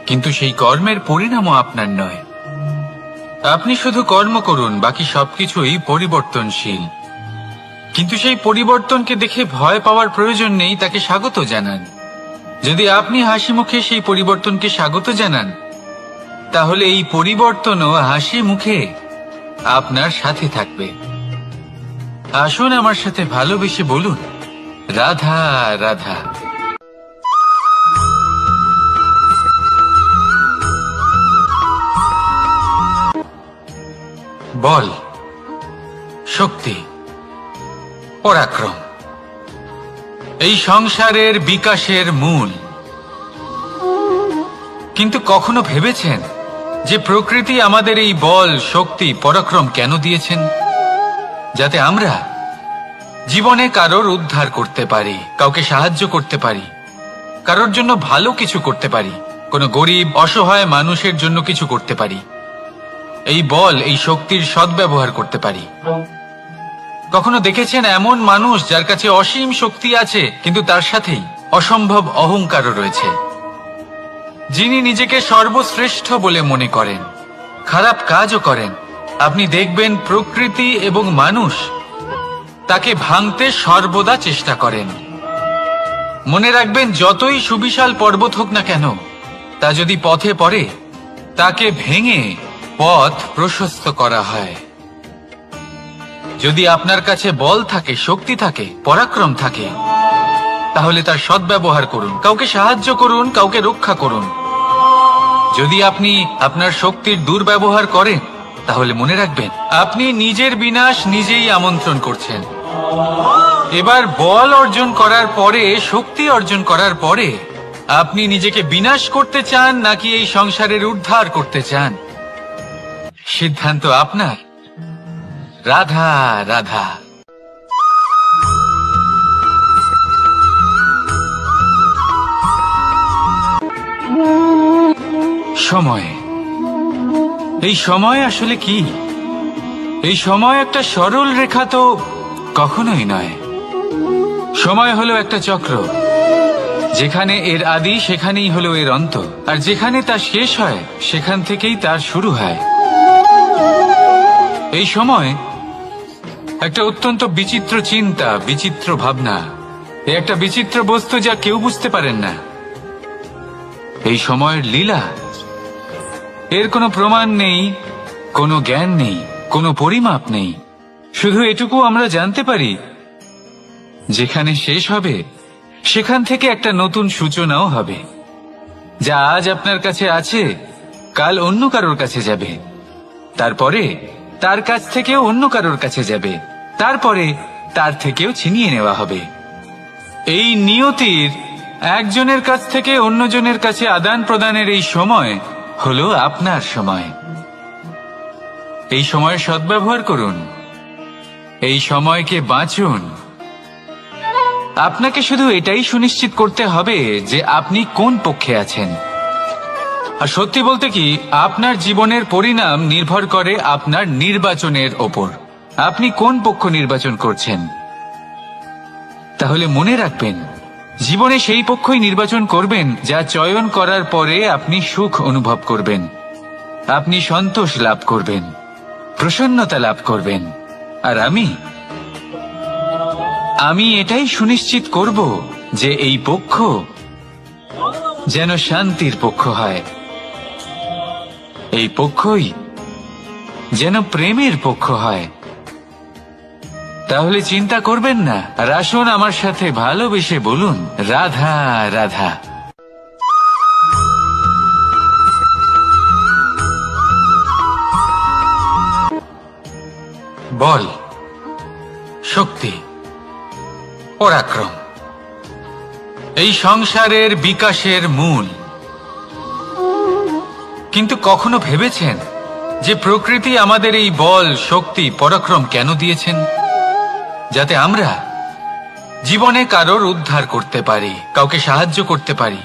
কিন্তু সেই কর্মের পরিণামও আপনার নয়। আপনি শুধু কর্ম করুন, বাকি সবকিছুই পরিবর্তনশীল। কিন্তু সেই পরিবর্তনকে দেখে ভয় পাওয়ার প্রয়োজন নেই, তাকে স্বাগত জানান। যদি আপনি হাসি মুখে সেই পরিবর্তনকে স্বাগত জানান তাহলে এই পরিবর্তনও হাসি মুখে আপনার সাথে থাকবে। আসুন আমার সাথে ভালোবেসে বলুন, রাধা রাধা। বল, শক্তি, পরাক্রম এই সংসারের বিকাশের মূল। কিন্তু কখনো ভেবেছেন যে প্রকৃতি আমাদের এই বল, শক্তি, পরাক্রম কেন দিয়েছেন? যাতে আমরা জীবনে কারোর উদ্ধার করতে পারি, কাউকে সাহায্য করতে পারি, কারোর জন্য ভালো কিছু করতে পারি, কোনো গরিব অসহায় মানুষের জন্য কিছু করতে পারি। এই বল, এই শক্তির সদ্ব্যবহার করতে পারি। কখনো দেখেছেন এমন মানুষ যার কাছে অসীম শক্তি আছে কিন্তু তার সাথেই অসম্ভব অহংকারও রয়েছে? যিনি নিজেকে সর্বশ্রেষ্ঠ বলে মনে করেন, খারাপ কাজও করেন। আপনি দেখবেন প্রকৃতি এবং মানুষ তাকে ভাঙতে সর্বদা চেষ্টা করেন। মনে রাখবেন, যতই সুবিশাল পর্বত হোক না কেন, তা যদি পথে পড়ে তাকে ভেঙে পথ প্রশস্ত করা হয়। যদি আপনার কাছে বল থাকে, শক্তি থাকে, পরাক্রম থাকে, তাহলে তার সদ্ব্যবহার করুন, কাউকে সাহায্য করুন, কাউকে রক্ষা করুন। যদি আপনি আপনার শক্তির দুর্ব্যবহার করেন তাহলে মনে রাখবেন আপনি নিজের বিনাশ নিজেই আমন্ত্রণ করছেন। এবার বল অর্জন করার পরে, শক্তি অর্জন করার পরে আপনি নিজেকে বিনাশ করতে চান নাকি এই সংসারের উদ্ধার করতে চান? সিদ্ধান্ত আপনার। রাধা রাধা। সময়, এই সময় আসলে কি? এই সময় একটা সরল রেখা তো কখনোই নয়। সময় হলো একটা চক্র, যেখানে এর আদি সেখানেই হলো এর অন্ত, আর যেখানে তা শেষ হয় সেখান থেকেই তার শুরু হয়। এই সময় একটা অত্যন্ত বিচিত্র চিন্তা, বিচিত্র ভাবনা। এ একটা বিচিত্র বস্তু যা কেউ বুঝতে পারেন না। এই সময়ের লীলা, এর কোনো প্রমাণ নেই, কোনো জ্ঞান নেই, কোনো পরিমাপ নেই। শুধু এটুকু আমরা জানতে পারি, যেখানে শেষ হবে সেখান থেকে একটা নতুন সূচনাও হবে। যা আজ আপনার কাছে আছে কাল অন্য কারোর কাছে যাবে, তারপরে তার কাছ থেকেও অন্য কারোর কাছে যাবে, তারপরে তার থেকেও ছিনিয়ে নেওয়া হবে। এই নিয়তির একজনের কাছ থেকে অন্যজনের কাছে আদান প্রদানের এই সময় হলো আপনার সময়। এই সময়ের সদ্ব্যবহার করুন, এই সময়কে বাঁচুন। আপনাকে শুধু এটাই সুনিশ্চিত করতে হবে যে আপনি কোন পক্ষে আছেন। আর সত্যি বলতে কি, আপনার জীবনের পরিণাম নির্ভর করে আপনার নির্বাচনের ওপর। আপনি কোন পক্ষ নির্বাচন করছেন। তাহলে মনে রাখবেন, জীবনে সেই পক্ষই নির্বাচন করবেন যা চয়ন করার পরে আপনি সুখ অনুভব করবেন, আপনি সন্তোষ লাভ করবেন, প্রসন্নতা লাভ করবেন। আর আমি এটাই সুনিশ্চিত করব যে এই পক্ষ যেন শান্তির পক্ষ হয়, এই পক্ষই যেন প্রেমের পক্ষ হয়। তাহলে চিন্তা করবেন না, আর আসুন আমার সাথে ভালোবেসে বলুন, রাধা রাধা। বল, শক্তি, পরাক্রম এই সংসারের বিকাশের মূল। কিন্তু কখনো ভেবেছেন যে প্রকৃতি আমাদের এই বল, শক্তি, পরাক্রম কেন দিয়েছেন? যাতে আমরা জীবনে কারোর উদ্ধার করতে পারি, কাউকে সাহায্য করতে পারি,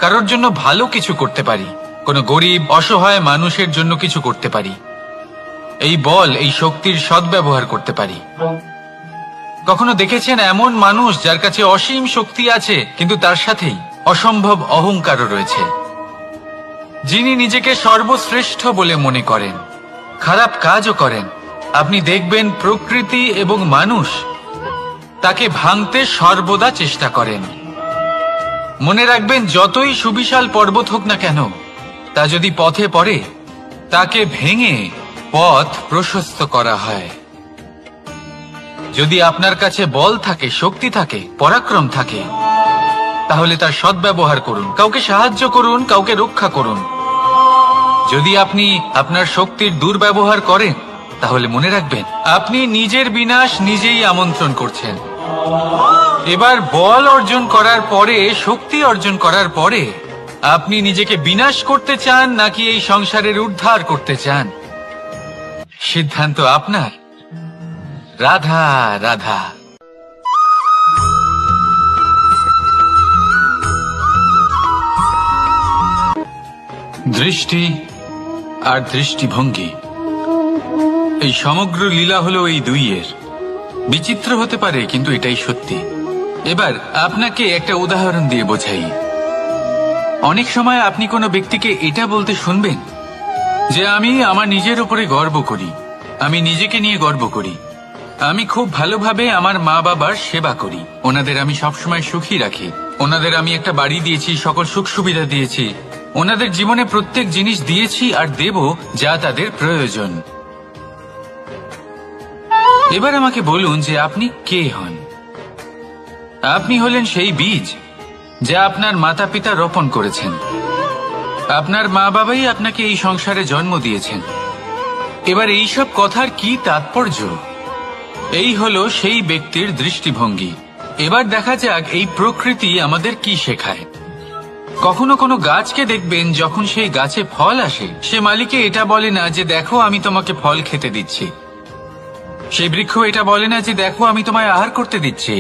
কারোর জন্য ভালো কিছু করতে পারি, কোনো গরিব অসহায় মানুষের জন্য কিছু করতে পারি। এই বল, এই শক্তির সদ্ব্যবহার করতে পারি। কখনো দেখেছেন এমন মানুষ যার কাছে অসীম শক্তি আছে কিন্তু তার সাথেই অসম্ভব অহংকারও রয়েছে, যিনি নিজেকে সর্বশ্রেষ্ঠ বলে মনে করেন, খারাপ কাজও করেন। আপনি দেখবেন প্রকৃতি এবং মানুষ তাকে ভাঙতে সর্বদা চেষ্টা করেন। মনে রাখবেন, যতই সুবিশাল পর্বত হোক না কেন, তা যদি পথে পড়ে তাকে ভেঙে পথ প্রশস্ত করা হয়। যদি আপনার কাছে বল থাকে, শক্তি থাকে, পরাক্রম থাকে, তাহলে তার সদ্ব্যবহার করুন, কাউকে সাহায্য করুন, কাউকে রক্ষা করুন। যদি আপনি আপনার শক্তির দুর্ব্যবহার করেন, তাহলে মনে রাখবেন আপনি নিজের বিনাশ নিজেই আমন্ত্রণ করছেন। এবার বল অর্জন করার পরে, শক্তি অর্জন করার পরে আপনি নিজেকে বিনাশ করতে চান নাকি এই সংসারের উদ্ধার করতে চান, সিদ্ধান্ত আপনার। রাধা রাধা। দৃষ্টি আর দৃষ্টিভঙ্গি, এই সমগ্র লীলা হলো এই দুইয়ের। বিচিত্র হতে পারে কিন্তু এটাই সত্যি। এবার আপনাকে একটা উদাহরণ দিয়ে বোঝাই। অনেক সময় আপনি কোনো ব্যক্তিকে এটা বলতে শুনবেন যে আমি আমার নিজের উপরে গর্ব করি, আমি নিজেকে নিয়ে গর্ব করি, আমি খুব ভালোভাবে আমার মা বাবার সেবা করি, ওনাদের আমি সবসময় সুখী রাখি, ওনাদের আমি একটা বাড়ি দিয়েছি, সকল সুখ সুবিধা দিয়েছি, ওনাদের জীবনে প্রত্যেক জিনিস দিয়েছি আর দেব যা তাদের প্রয়োজন। এবার আমাকে বলুন যে আপনি কে হন? আপনি হলেন সেই বীজ যা আপনার মাতা পিতা রোপণ করেছেন। আপনার মা বাবাই আপনাকে এই সংসারে জন্ম দিয়েছেন। এবার এইসব কথার কি তাৎপর্য? এই হলো সেই ব্যক্তির দৃষ্টিভঙ্গি। এবার দেখা যাক এই প্রকৃতি আমাদের কি শেখায়। কখনো কোনো গাছকে দেখবেন, যখন সেই গাছে ফল আসে, সে মালিকে এটা বলে না যে দেখো আমি তোমাকে ফল খেতে দিচ্ছি। সেই বৃক্ষ এটা বলে না যে দেখো আমি তোমায় আহার করতে দিচ্ছি,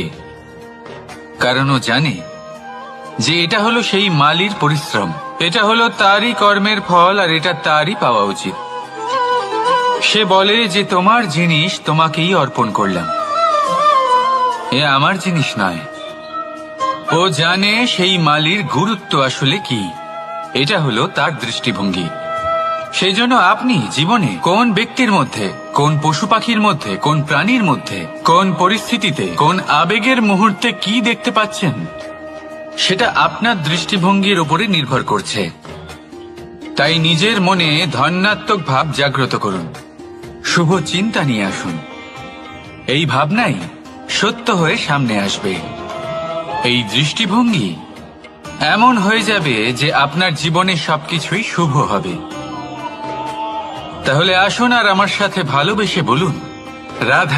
কারণ ও জানে যে এটা হলো সেই মালির পরিশ্রম, এটা হলো তারই কর্মের ফল আর এটা তারই পাওয়া উচিত। সে বলে যে তোমার জিনিস তোমাকেই অর্পণ করলাম, এ আমার জিনিস নয়। ও জানে সেই মালির গুরুত্ব আসলে কি, এটা হলো তার দৃষ্টিভঙ্গি। সেই জন্য আপনি জীবনে কোন ব্যক্তির মধ্যে, কোন পশু পাখির মধ্যে, কোন প্রাণীর মধ্যে, কোন পরিস্থিতিতে, কোন আবেগের মুহূর্তে কি দেখতে পাচ্ছেন, সেটা আপনার দৃষ্টিভঙ্গির উপরে নির্ভর করছে। তাই নিজের মনে ধনাত্মক ভাব জাগ্রত করুন, শুভ চিন্তা নিয়ে আসুন। এই ভাবনাই সত্য হয়ে সামনে আসবে। এই দৃষ্টিভঙ্গি এমন হয়ে যাবে যে আপনার জীবনে সবকিছুই শুভ হবে। তাহলে আসুন আর আমার সাথে ভালোবেসে বলুন, রাধা।